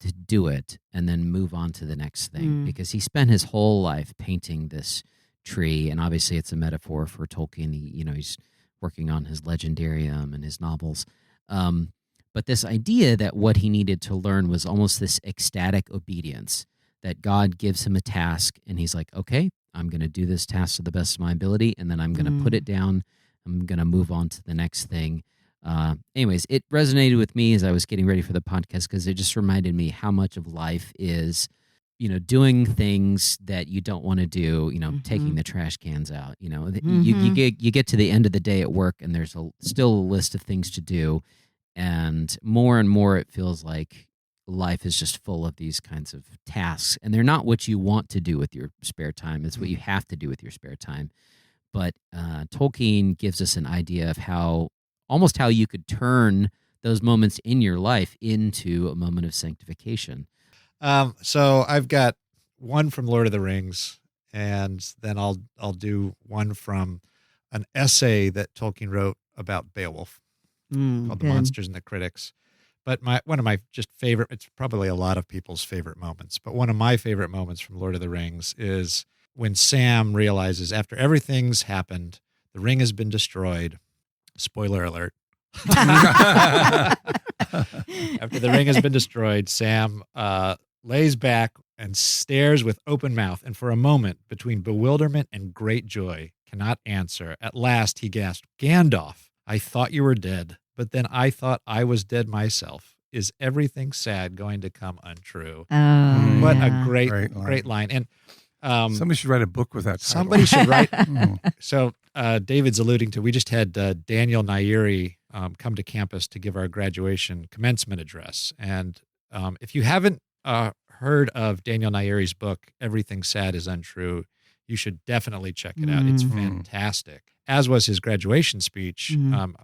[SPEAKER 4] to do it, and then move on to the next thing. Because he spent his whole life painting this tree, and obviously it's a metaphor for Tolkien. He's working on his legendarium and his novels. But this idea that what he needed to learn was almost this ecstatic obedience, that God gives him a task, and he's like, okay, I'm going to do this task to the best of my ability, and then I'm going to put it down. I'm going to move on to the next thing. Anyways, it resonated with me as I was getting ready for the podcast because it just reminded me how much of life is, doing things that you don't want to do, taking the trash cans out, you get to the end of the day at work and there's still a list of things to do. And more it feels like life is just full of these kinds of tasks, and they're not what you want to do with your spare time. It's what you have to do with your spare time. But Tolkien gives us an idea of how you could turn those moments in your life into a moment of sanctification.
[SPEAKER 3] So I've got one from Lord of the Rings, and then I'll do one from an essay that Tolkien wrote about Beowulf called The Monsters and the Critics. But one of my just favorite, it's probably a lot of people's favorite moments, but one of my favorite moments from Lord of the Rings is when Sam realizes after everything's happened, the ring has been destroyed. Spoiler alert. After the ring has been destroyed, Sam lays back and stares with open mouth, and for a moment, between bewilderment and great joy, cannot answer. At last he gasped, "Gandalf, I thought you were dead, but then I thought I was dead myself. Is everything sad going to come untrue?" What a great line. And
[SPEAKER 2] somebody should write a book with that title.
[SPEAKER 3] Somebody should write. So David's alluding to, we just had Daniel Nairi come to campus to give our graduation commencement address. And if you haven't heard of Daniel Nairi's book, Everything Sad is Untrue, you should definitely check it out. It's fantastic. As was his graduation speech,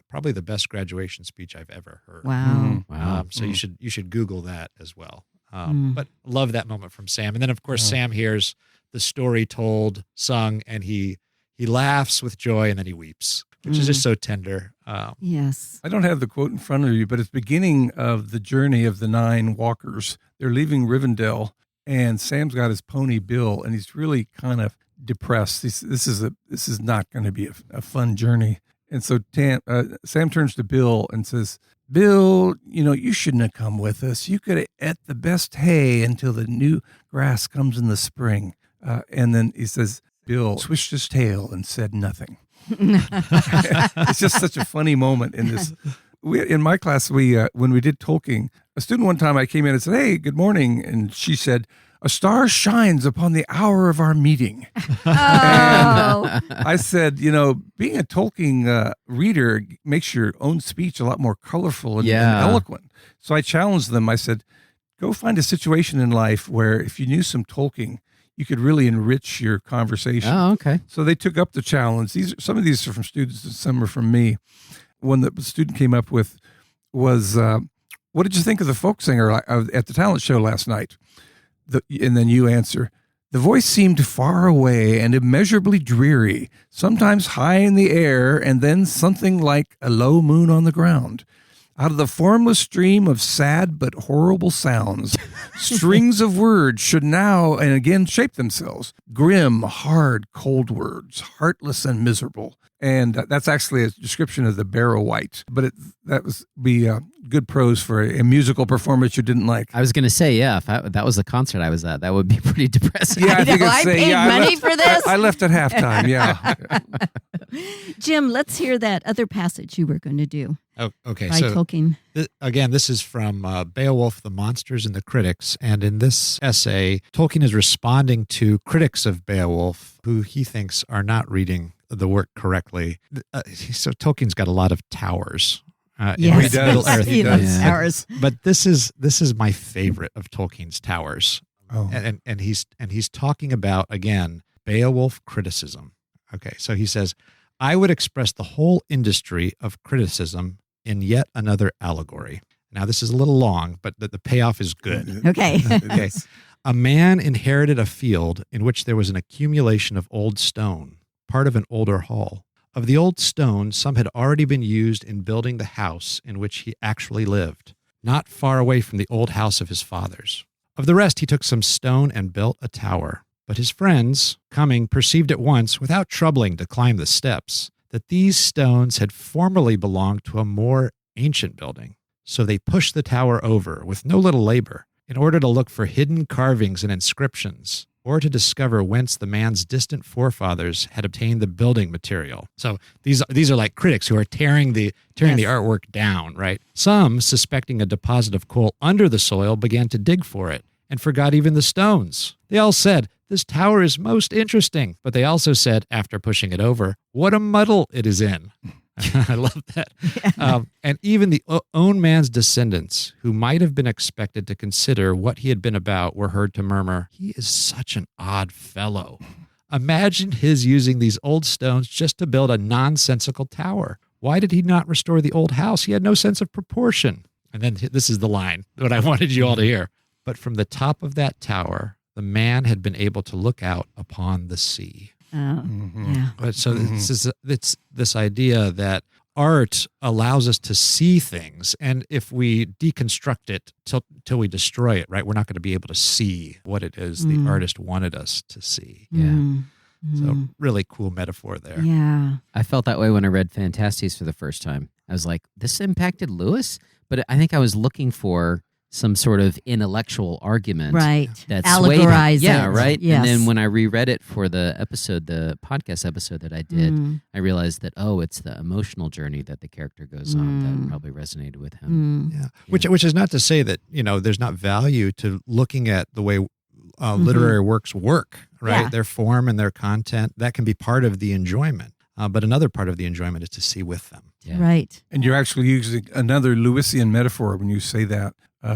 [SPEAKER 3] probably the best graduation speech I've ever heard.
[SPEAKER 1] Wow.
[SPEAKER 3] So you should Google that as well. But love that moment from Sam. And then, of course, Sam hears the story told, sung, and he laughs with joy, and then he weeps. which is just so tender.
[SPEAKER 1] Yes.
[SPEAKER 2] I don't have the quote in front of you, but it's beginning of the journey of the 9 walkers. They're leaving Rivendell, and Sam's got his pony Bill, and he's really kind of depressed. This is not going to be a fun journey. And so Sam turns to Bill and says, "Bill, you shouldn't have come with us. You could have ate the best hay until the new grass comes in the spring." And then he says, Bill swished his tail and said nothing. It's just such a funny moment in this. In my class, when we did Tolkien, a student one time I came in and said, "Hey, good morning." And she said, "A star shines upon the hour of our meeting."
[SPEAKER 1] Oh.
[SPEAKER 2] And I said, being a Tolkien reader makes your own speech a lot more colorful and eloquent. So I challenged them. I said, go find a situation in life where if you knew some Tolkien, you could really enrich your conversation.
[SPEAKER 4] Oh, okay.
[SPEAKER 2] So they took up the challenge. Some of these are from students and some are from me. One that the student came up with was, what did you think of the folk singer at the talent show last night? And then you answer, "The voice seemed far away and immeasurably dreary, sometimes high in the air and then something like a low moon on the ground. Out of the formless stream of sad but horrible sounds, strings of words should now and again shape themselves. Grim, hard, cold words, heartless and miserable." And that's actually a description of the Barrow Wight. But that was be good prose for a musical performance you didn't like.
[SPEAKER 4] I was going to say, if that was the concert I was at, that would be pretty depressing.
[SPEAKER 2] Yeah,
[SPEAKER 1] I paid money for this.
[SPEAKER 2] I left at halftime, yeah.
[SPEAKER 1] Jim, let's hear that other passage you were going to do.
[SPEAKER 3] Oh, okay.
[SPEAKER 1] By Tolkien.
[SPEAKER 3] Again, this is from Beowulf, the Monsters and the Critics. And in this essay, Tolkien is responding to critics of Beowulf who he thinks are not reading the work correctly. So Tolkien's got a lot of towers.
[SPEAKER 1] Yes,
[SPEAKER 3] in Middle-earth.
[SPEAKER 1] he loves towers.
[SPEAKER 3] But this is my favorite of Tolkien's towers.
[SPEAKER 2] Oh.
[SPEAKER 3] And he's talking about, again, Beowulf criticism. Okay, so he says, "I would express the whole industry of criticism in yet another allegory." Now, this is a little long, but the payoff is good.
[SPEAKER 1] Okay.
[SPEAKER 3] Okay. A man inherited a field in which there was an accumulation of old stone, part of an older hall. Of the old stone, some had already been used in building the house in which he actually lived, not far away from the old house of his fathers. Of the rest, he took some stone and built a tower. But his friends, coming, perceived at once, without troubling to climb the steps, that these stones had formerly belonged to a more ancient building. So they pushed the tower over with no little labor, in order to look for hidden carvings and inscriptions, or to discover whence the man's distant forefathers had obtained the building material. So these are like critics who are tearing the artwork down, right? Some, suspecting a deposit of coal under the soil, began to dig for it, and forgot even the stones. They all said, "This tower is most interesting." But they also said, after pushing it over, "What a muddle it is in." I love that. Yeah. And even the own man's descendants, who might have been expected to consider what he had been about, were heard to murmur, "He is such an odd fellow. Imagine his using these old stones just to build a nonsensical tower. Why did he not restore the old house? He had no sense of proportion." And then this is the line that I wanted you all to hear. "But from the top of that tower, the man had been able to look out upon the sea." Yeah. So it's this idea that art allows us to see things, and if we deconstruct it till we destroy it, right, we're not going to be able to see what it is the artist wanted us to see.
[SPEAKER 4] Yeah.
[SPEAKER 3] So really cool metaphor there.
[SPEAKER 1] Yeah.
[SPEAKER 4] I felt that way when I read Fantasties for the first time. I was like, this impacted Lewis? But I think I was looking for some sort of intellectual argument.
[SPEAKER 1] Right.
[SPEAKER 4] That
[SPEAKER 1] allegorize
[SPEAKER 4] swayed. Yeah, right?
[SPEAKER 1] Yes.
[SPEAKER 4] And then when I reread it for the podcast episode that I did, I realized that, it's the emotional journey that the character goes on that probably resonated with him.
[SPEAKER 3] Yeah. Which is not to say that, there's not value to looking at the way literary works work, right?
[SPEAKER 1] Yeah.
[SPEAKER 3] Their form and their content, that can be part of the enjoyment. But another part of the enjoyment is to see with them.
[SPEAKER 4] Yeah.
[SPEAKER 1] Right.
[SPEAKER 2] And you're actually using another Lewisian metaphor when you say that.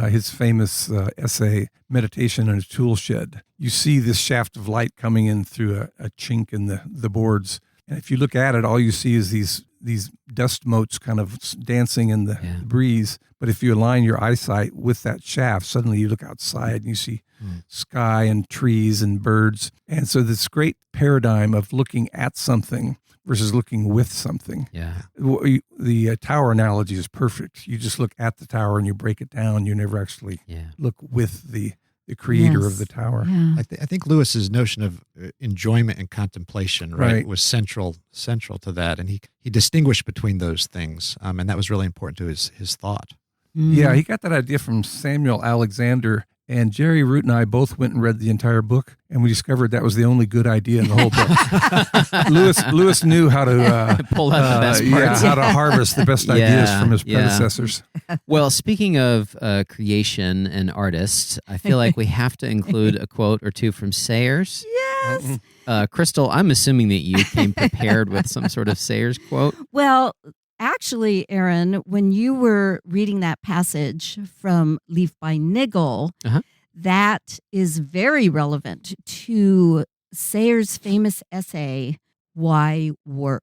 [SPEAKER 2] His famous essay, Meditation on a Tool Shed. You see this shaft of light coming in through a chink in the boards. And if you look at it, all you see is these dust motes kind of dancing in the breeze. But if you align your eyesight with that shaft, suddenly you look outside and you see sky and trees and birds. And so this great paradigm of looking at something versus looking with something.
[SPEAKER 4] Yeah.
[SPEAKER 2] The tower analogy is perfect. You just look at the tower and you break it down. You never actually look with the creator of the tower.
[SPEAKER 1] Yeah.
[SPEAKER 3] I think Lewis's notion of enjoyment and contemplation, right, was central to that, and he distinguished between those things, and that was really important to his thought.
[SPEAKER 2] Yeah, he got that idea from Samuel Alexander, and Jerry Root and I both went and read the entire book, and we discovered that was the only good idea in the whole book. Lewis knew how to
[SPEAKER 4] pull out the best parts.
[SPEAKER 2] how to harvest the best ideas from his predecessors.
[SPEAKER 4] Well, speaking of creation and artists, I feel like we have to include a quote or two from Sayers.
[SPEAKER 1] Yes.
[SPEAKER 4] Crystal, I'm assuming that you came prepared with some sort of Sayers quote.
[SPEAKER 1] Well, actually, Aaron, when you were reading that passage from Leaf by Niggle, that is very relevant to Sayers' famous essay, Why Work?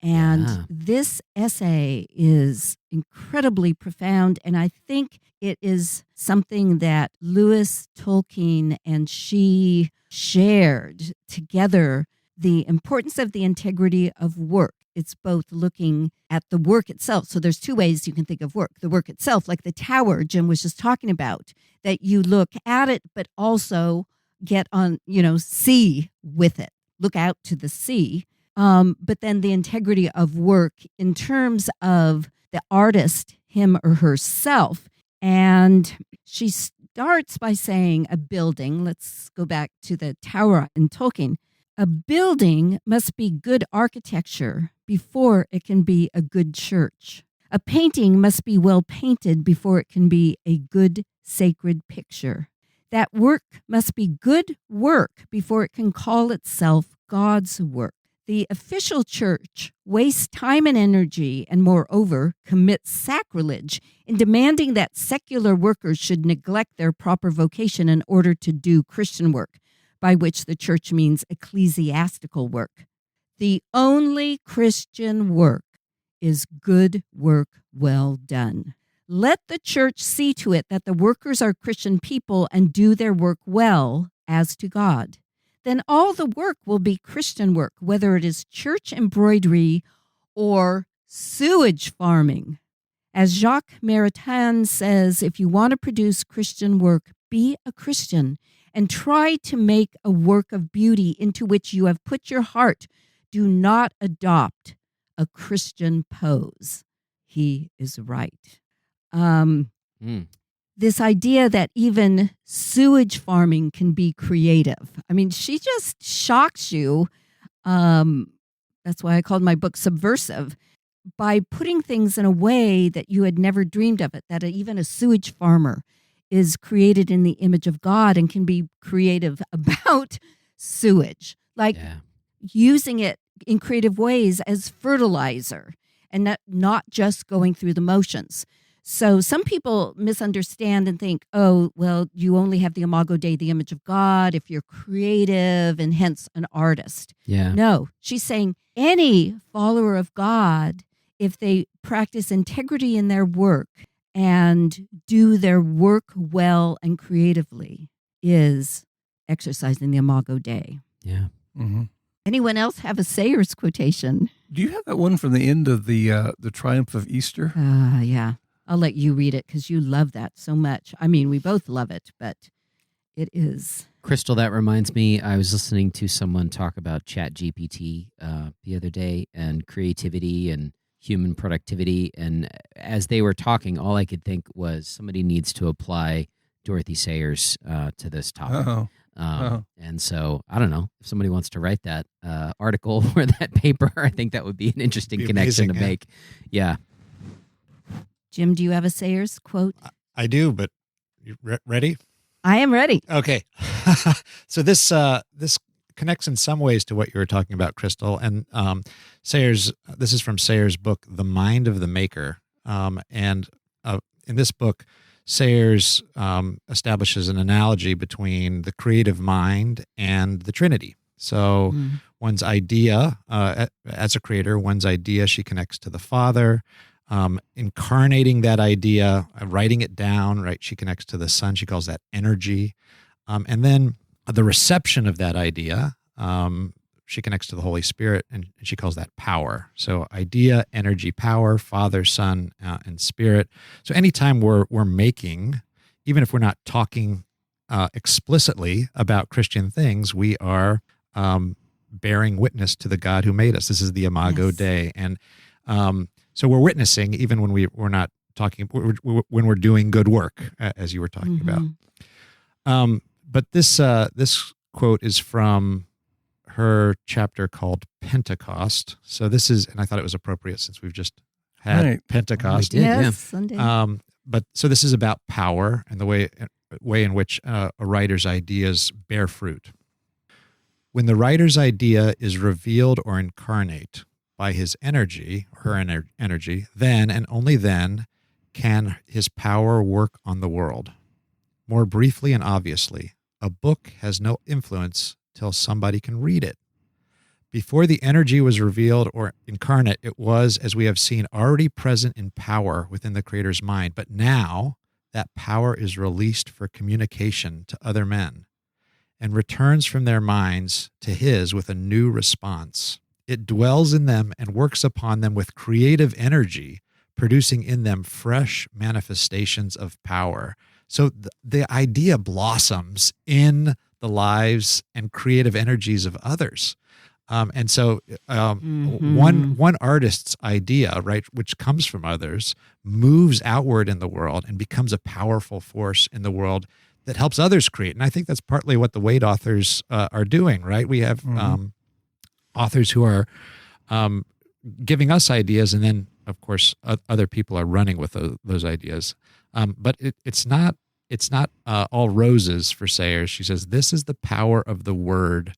[SPEAKER 1] And this essay is incredibly profound, and I think it is something that Lewis, Tolkien, and she shared together, the importance of the integrity of work. It's both looking at the work itself. So there's two ways you can think of work. The work itself, like the tower Jim was just talking about, that you look at it, but also get on, see with it, look out to the sea. But then the integrity of work in terms of the artist, him or herself. And she starts by saying a building, let's go back to the tower in Tolkien, a building must be good architecture before it can be a good church. A painting must be well painted before it can be a good sacred picture. That work must be good work before it can call itself God's work. The official church wastes time and energy and, moreover, commits sacrilege in demanding that secular workers should neglect their proper vocation in order to do Christian work, by which the church means ecclesiastical work. The only Christian work is good work well done. Let the church see to it that the workers are Christian people and do their work well as to God. Then all the work will be Christian work, whether it is church embroidery or sewage farming. As Jacques Maritain says, if you want to produce Christian work, be a Christian and try to make a work of beauty into which you have put your heart. Do not adopt a Christian pose. He is right. This idea that even sewage farming can be creative. I mean, she just shocks you. That's why I called my book Subversive, by putting things in a way that you had never dreamed of it, that even a sewage farmer is created in the image of God and can be creative about sewage, like using it in creative ways as fertilizer and not just going through the motions. So some people misunderstand and think, oh, well, you only have the Imago Dei, the image of God, if you're creative and hence an artist.
[SPEAKER 4] Yeah.
[SPEAKER 1] No, she's saying any follower of God, if they practice integrity in their work and do their work well and creatively, is exercising the Imago Dei.
[SPEAKER 4] Yeah.
[SPEAKER 2] Mm-hmm.
[SPEAKER 1] Anyone else have a Sayers quotation?
[SPEAKER 2] Do you have that one from the end of the Triumph of Easter?
[SPEAKER 1] Yeah. I'll let you read it because you love that so much. I mean, we both love it, but it is.
[SPEAKER 4] Crystal, that reminds me, I was listening to someone talk about ChatGPT the other day and creativity and human productivity. And as they were talking, all I could think was somebody needs to apply Dorothy Sayers to this topic. And so, I don't know, if somebody wants to write that article or that paper, I think that would be an interesting connection to make. Yeah.
[SPEAKER 1] Jim, do you have a Sayers quote?
[SPEAKER 3] I do, but you ready?
[SPEAKER 1] I am ready.
[SPEAKER 3] Okay. So this connects in some ways to what you were talking about, Crystal. And Sayers, this is from Sayers' book, The Mind of the Maker. And in this book, Sayers establishes an analogy between the creative mind and the Trinity. So one's idea, as a creator, one's idea, she connects to the Father. Incarnating that idea, writing it down, right? She connects to the Son. She calls that energy. And then the reception of that idea, she connects to the Holy Spirit, and she calls that power. So idea, energy, power, Father, Son, and Spirit. So anytime we're making, even if we're not talking explicitly about Christian things, we are bearing witness to the God who made us. This is the Imago Dei. And so we're witnessing even when we're not talking, when we're doing good work, as you were talking about. But this quote is from her chapter called Pentecost. So this is, and I thought it was appropriate since we've just had Pentecost.
[SPEAKER 4] We did,
[SPEAKER 1] Yes, Sunday.
[SPEAKER 3] But so this is about power and the way in which a writer's ideas bear fruit. When the writer's idea is revealed or incarnate by his energy, her energy, then and only then can his power work on the world. More briefly and obviously, a book has no influence till somebody can read it. Before the energy was revealed or incarnate, it was, as we have seen, already present in power within the Creator's mind. But now that power is released for communication to other men and returns from their minds to his with a new response. It dwells in them and works upon them with creative energy, producing in them fresh manifestations of power. So the idea blossoms in the lives and creative energies of others. And so one artist's idea, right, which comes from others, moves outward in the world and becomes a powerful force in the world that helps others create. And I think that's partly what the Wade authors are doing, right? We have authors who are giving us ideas, and then, of course, other people are running with those ideas. But it's not all roses for Sayers. She says, this is the power of the word,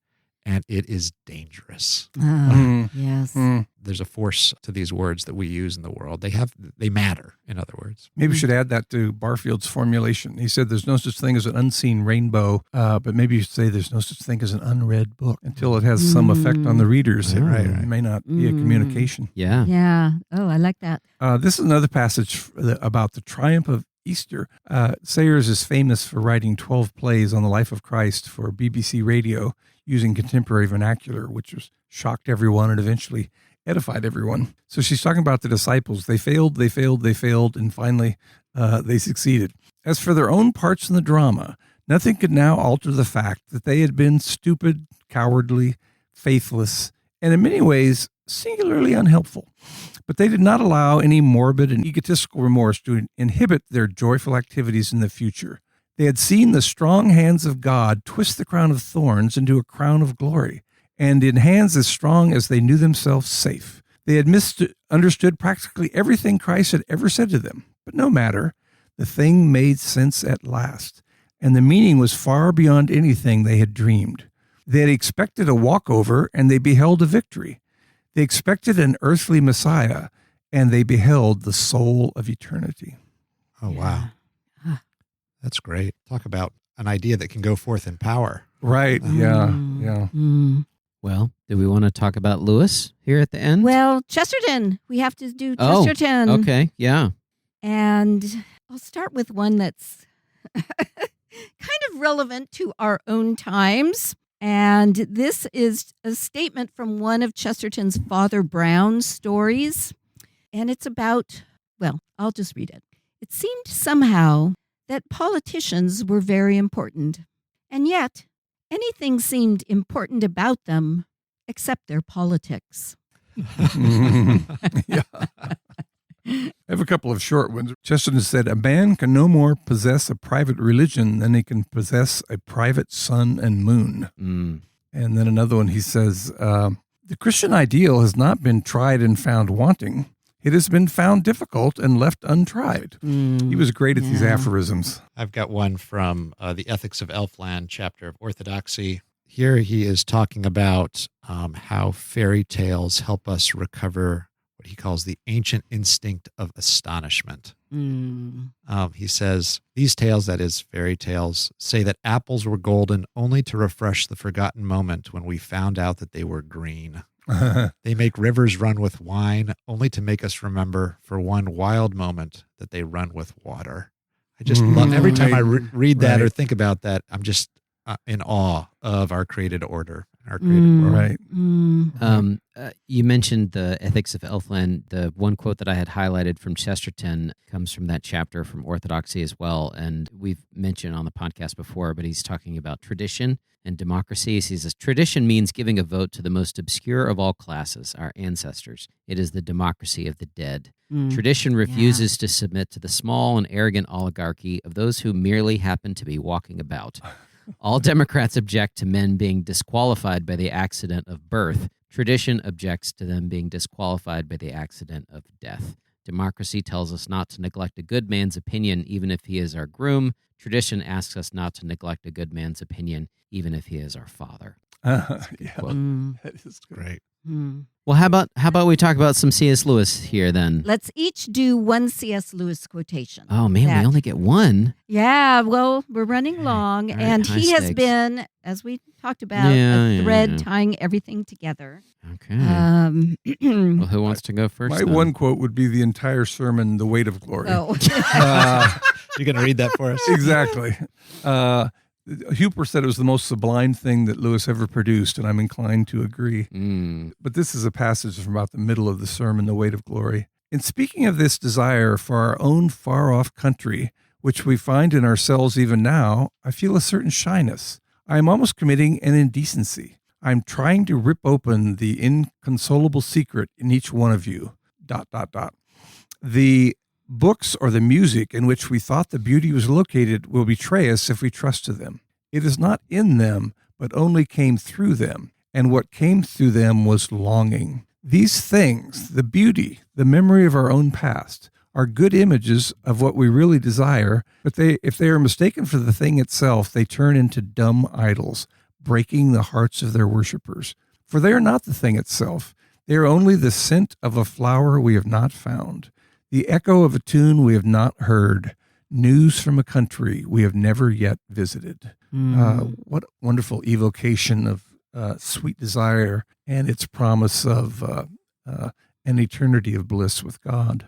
[SPEAKER 3] and it is dangerous.
[SPEAKER 1] Yes.
[SPEAKER 3] There's a force to these words that we use in the world. They matter, in other words.
[SPEAKER 2] Maybe we should add that to Barfield's formulation. He said there's no such thing as an unseen rainbow, but maybe you should say there's no such thing as an unread book until it has some effect on the readers.
[SPEAKER 3] Right.
[SPEAKER 2] It may not be a communication.
[SPEAKER 4] Yeah.
[SPEAKER 1] Yeah. Oh, I like that.
[SPEAKER 2] This is another passage about the triumph of Easter. Sayers is famous for writing 12 plays on the life of Christ for BBC Radio using contemporary vernacular, which shocked everyone and eventually edified everyone. So she's talking about the disciples. They failed, and finally they succeeded. As for their own parts in the drama, nothing could now alter the fact that they had been stupid, cowardly, faithless, and in many ways singularly unhelpful. But they did not allow any morbid and egotistical remorse to inhibit their joyful activities in the future. They had seen the strong hands of God twist the crown of thorns into a crown of glory, and in hands as strong as they knew themselves safe. They had misunderstood practically everything Christ had ever said to them. But no matter, the thing made sense at last, and the meaning was far beyond anything they had dreamed. They had expected a walkover, and they beheld a victory. They expected an earthly Messiah, and they beheld the soul of eternity.
[SPEAKER 3] Oh, wow. That's great. Talk about an idea that can go forth in power.
[SPEAKER 2] Right. Yeah.
[SPEAKER 4] Well, do we want to talk about Lewis here at the end?
[SPEAKER 1] Well, Chesterton. We have to do Chesterton.
[SPEAKER 4] Okay. Yeah.
[SPEAKER 1] And I'll start with one that's kind of relevant to our own times. And this is a statement from one of Chesterton's Father Brown stories. And it's about, well, I'll just read it. It seemed somehow that politicians were very important, and yet anything seemed important about them except their politics.
[SPEAKER 2] Yeah. I have a couple of short ones. Chesterton said, a man can no more possess a private religion than he can possess a private sun and moon. And then another one, he says, the Christian ideal has not been tried and found wanting. It has been found difficult and left untried. He was great at these aphorisms.
[SPEAKER 3] I've got one from the Ethics of Elfland chapter of Orthodoxy. Here he is talking about how fairy tales help us recover what he calls the ancient instinct of astonishment. He says, these tales, that is, fairy tales, say that apples were golden only to refresh the forgotten moment when we found out that they were green. They make rivers run with wine only to make us remember for one wild moment that they run with water. I just love, every time I read that or think about that, I'm just in awe of our created order. our created world.
[SPEAKER 2] Right.
[SPEAKER 4] You mentioned the ethics of Elfland. The one quote that I had highlighted from Chesterton comes from that chapter from Orthodoxy as well. And we've mentioned on the podcast before, but he's talking about tradition and democracy. He says, tradition means giving a vote to the most obscure of all classes, our ancestors. It is the democracy of the dead. Tradition refuses to submit to the small and arrogant oligarchy of those who merely happen to be walking about. All Democrats object to men being disqualified by the accident of birth. Tradition objects to them being disqualified by the accident of death. Democracy tells us not to neglect a good man's opinion even if he is our groom. Tradition asks us not to neglect a good man's opinion even if he is our father.
[SPEAKER 2] That is great.
[SPEAKER 4] Well, how about we talk about some C.S. Lewis here then?
[SPEAKER 1] Let's each do one C.S. Lewis quotation.
[SPEAKER 4] Oh, man, we only get one?
[SPEAKER 1] Yeah, well, we're running long,
[SPEAKER 4] right,
[SPEAKER 1] and he has
[SPEAKER 4] stakes.
[SPEAKER 1] been, as we talked about, a thread tying everything together.
[SPEAKER 4] Okay. Well, who wants to go first?
[SPEAKER 2] My
[SPEAKER 4] then?
[SPEAKER 2] one quote would be the entire sermon, The Weight of Glory.
[SPEAKER 1] Oh.
[SPEAKER 3] You're going to read that for us?
[SPEAKER 2] Exactly. Huper said it was the most sublime thing that Lewis ever produced, and I'm inclined to agree. But this is a passage from about the middle of the sermon, The Weight of Glory. In speaking of this desire for our own far-off country, which we find in ourselves even now, I feel a certain shyness. I am almost committing an indecency. I'm trying to rip open the inconsolable secret in each one of you. ... The books or the music in which we thought the beauty was located will betray us if we trust to them. It is not in them, but only came through them, and what came through them was longing. These things, the beauty, the memory of our own past, are good images of what we really desire, but if they are mistaken for the thing itself, they turn into dumb idols, breaking the hearts of their worshippers. For they are not the thing itself. They are only the scent of a flower we have not found, the echo of a tune we have not heard, news from a country we have never yet visited. What a wonderful evocation of sweet desire and its promise of an eternity of bliss with God.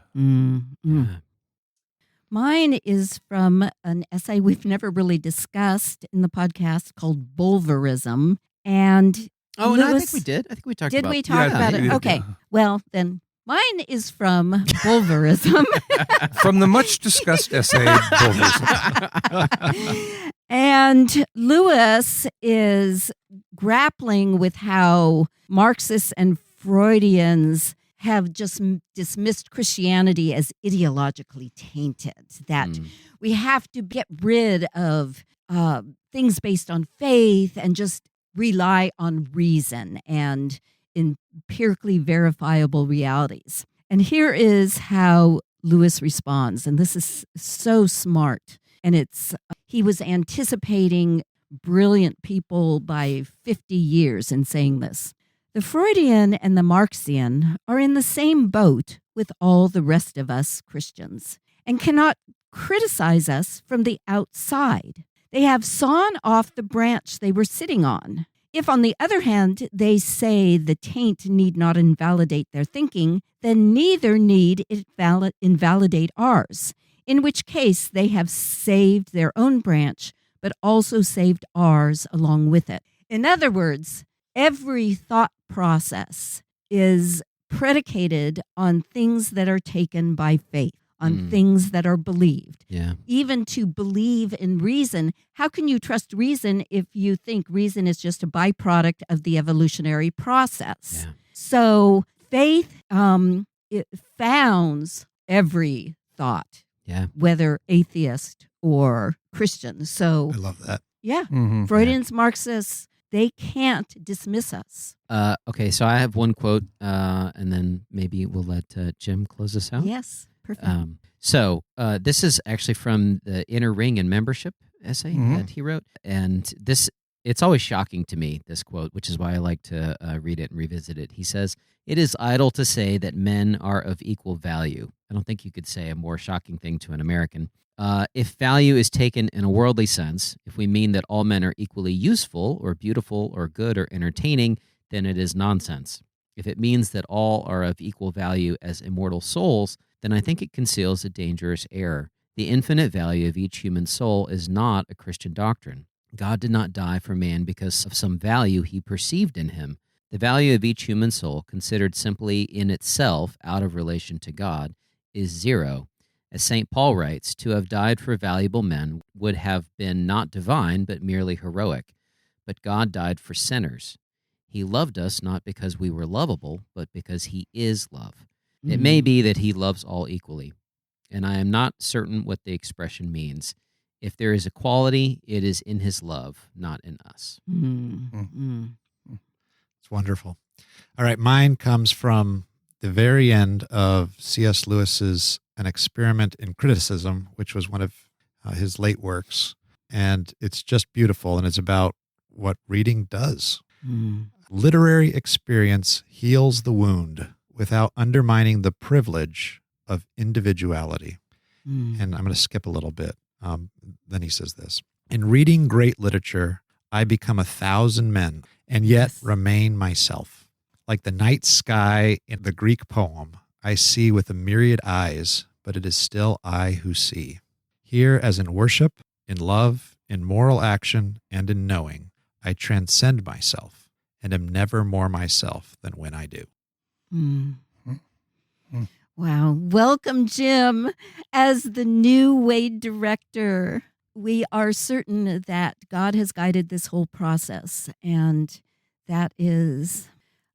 [SPEAKER 1] Mine is from an essay we've never really discussed in the podcast called Bulverism. And
[SPEAKER 4] and I think we did. I think we talked about it.
[SPEAKER 1] Did we talk about it? Okay. Well, then mine is from Bulverism.
[SPEAKER 2] From the much discussed essay, Bulverism.
[SPEAKER 1] And Lewis is grappling with how Marxists and Freudians have just dismissed Christianity as ideologically tainted, that we have to get rid of things based on faith and just rely on reason and empirically verifiable realities. And here is how Lewis responds, and this is so smart. And he was anticipating brilliant people by 50 years in saying this. The Freudian and the Marxian are in the same boat with all the rest of us Christians and cannot criticize us from the outside. They have sawn off the branch they were sitting on. If, on the other hand, they say the taint need not invalidate their thinking, then neither need it invalidate ours, in which case they have saved their own branch, but also saved ours along with it. In other words, every thought process is predicated on things that are taken by faith, on things that are believed.
[SPEAKER 4] Yeah.
[SPEAKER 1] Even to believe in reason, how can you trust reason if you think reason is just a byproduct of the evolutionary process?
[SPEAKER 4] Yeah.
[SPEAKER 1] So faith it founds every thought, whether atheist or Christian. So
[SPEAKER 3] I love that.
[SPEAKER 1] Yeah. Freudians, Marxists, they can't dismiss us.
[SPEAKER 4] Okay, so I have one quote, and then maybe we'll let Jim close us out.
[SPEAKER 1] Yes, perfect.
[SPEAKER 4] So this is actually from the Inner Ring and Membership essay that he wrote. And it's always shocking to me, this quote, which is why I like to read it and revisit it. He says, "It is idle to say that men are of equal value." I don't think you could say a more shocking thing to an American. If value is taken in a worldly sense, if we mean that all men are equally useful or beautiful or good or entertaining, then it is nonsense. If it means that all are of equal value as immortal souls, then I think it conceals a dangerous error. The infinite value of each human soul is not a Christian doctrine. God did not die for man because of some value he perceived in him. The value of each human soul, considered simply in itself out of relation to God, is zero. As St. Paul writes, to have died for valuable men would have been not divine, but merely heroic. But God died for sinners. He loved us not because we were lovable, but because he is love. Mm-hmm. It may be that he loves all equally, and I am not certain what the expression means. If there is equality, it is in his love, not in us.
[SPEAKER 1] Mm-hmm.
[SPEAKER 3] It's wonderful. All right, mine comes from the very end of C.S. Lewis's An Experiment in Criticism, which was one of his late works. And it's just beautiful, and it's about what reading does. Literary experience heals the wound without undermining the privilege of individuality. And I'm going to skip a little bit. Then he says this: in reading great literature, I become 1,000 men and yet remain myself. Like the night sky in the Greek poem, I see with a myriad eyes, but it is still I who see. Here, as in worship, in love, in moral action, and in knowing, I transcend myself and am never more myself than when I do.
[SPEAKER 1] Wow. Welcome, Jim, as the new Wade director. We are certain that God has guided this whole process, and that is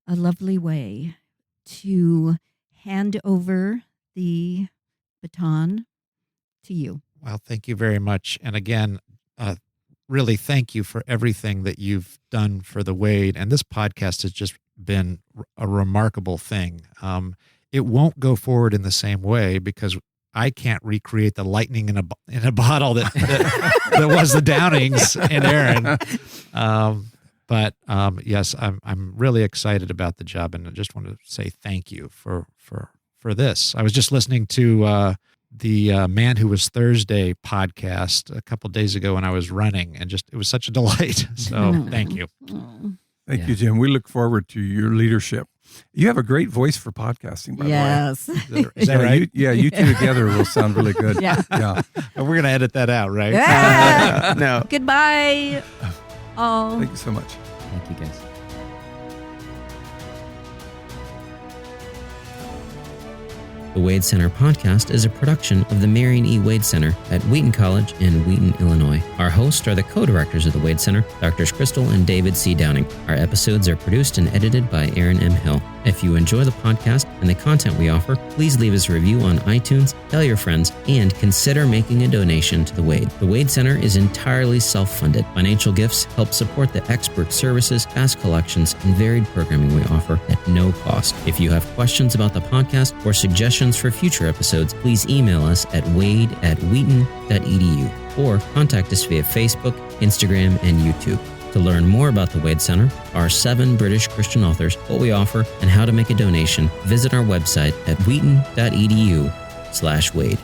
[SPEAKER 1] a lovely way to hand over the baton to you.
[SPEAKER 3] Well, thank you very much. And again, really thank you for everything that you've done for the Wade. And this podcast has just been a remarkable thing. It won't go forward in the same way because I can't recreate the lightning in a bottle that was the Downings and Aaron. But yes, I'm really excited about the job, and I just want to say thank you for this. I was just listening to the Man Who Was Thursday podcast a couple of days ago when I was running, and it was such a delight. So thank you.
[SPEAKER 2] Thank you, Jim. We look forward to your leadership. You have a great voice for podcasting, by the way.
[SPEAKER 1] Yes.
[SPEAKER 3] Is that right?
[SPEAKER 2] You two together will sound really good.
[SPEAKER 1] Yeah.
[SPEAKER 3] And we're going to edit that out, right?
[SPEAKER 1] Yeah.
[SPEAKER 4] No.
[SPEAKER 1] Goodbye. Oh.
[SPEAKER 2] Thank you so much.
[SPEAKER 4] Thank you, guys. The Wade Center podcast is a production of the Marion E. Wade Center at Wheaton College in Wheaton, Illinois. Our hosts are the co-directors of the Wade Center, Drs. Crystal and David C. Downing. Our episodes are produced and edited by Aaron M. Hill. If you enjoy the podcast and the content we offer, please leave us a review on iTunes, tell your friends, and consider making a donation to the Wade. The Wade Center is entirely self-funded. Financial gifts help support the expert services, vast collections, and varied programming we offer at no cost. If you have questions about the podcast or suggestions for future episodes, please email us at wade@wheaton.edu or contact us via Facebook, Instagram, and YouTube. To learn more about the Wade Center, our 7 British Christian authors, what we offer, and how to make a donation, visit our website at wheaton.edu/Wade.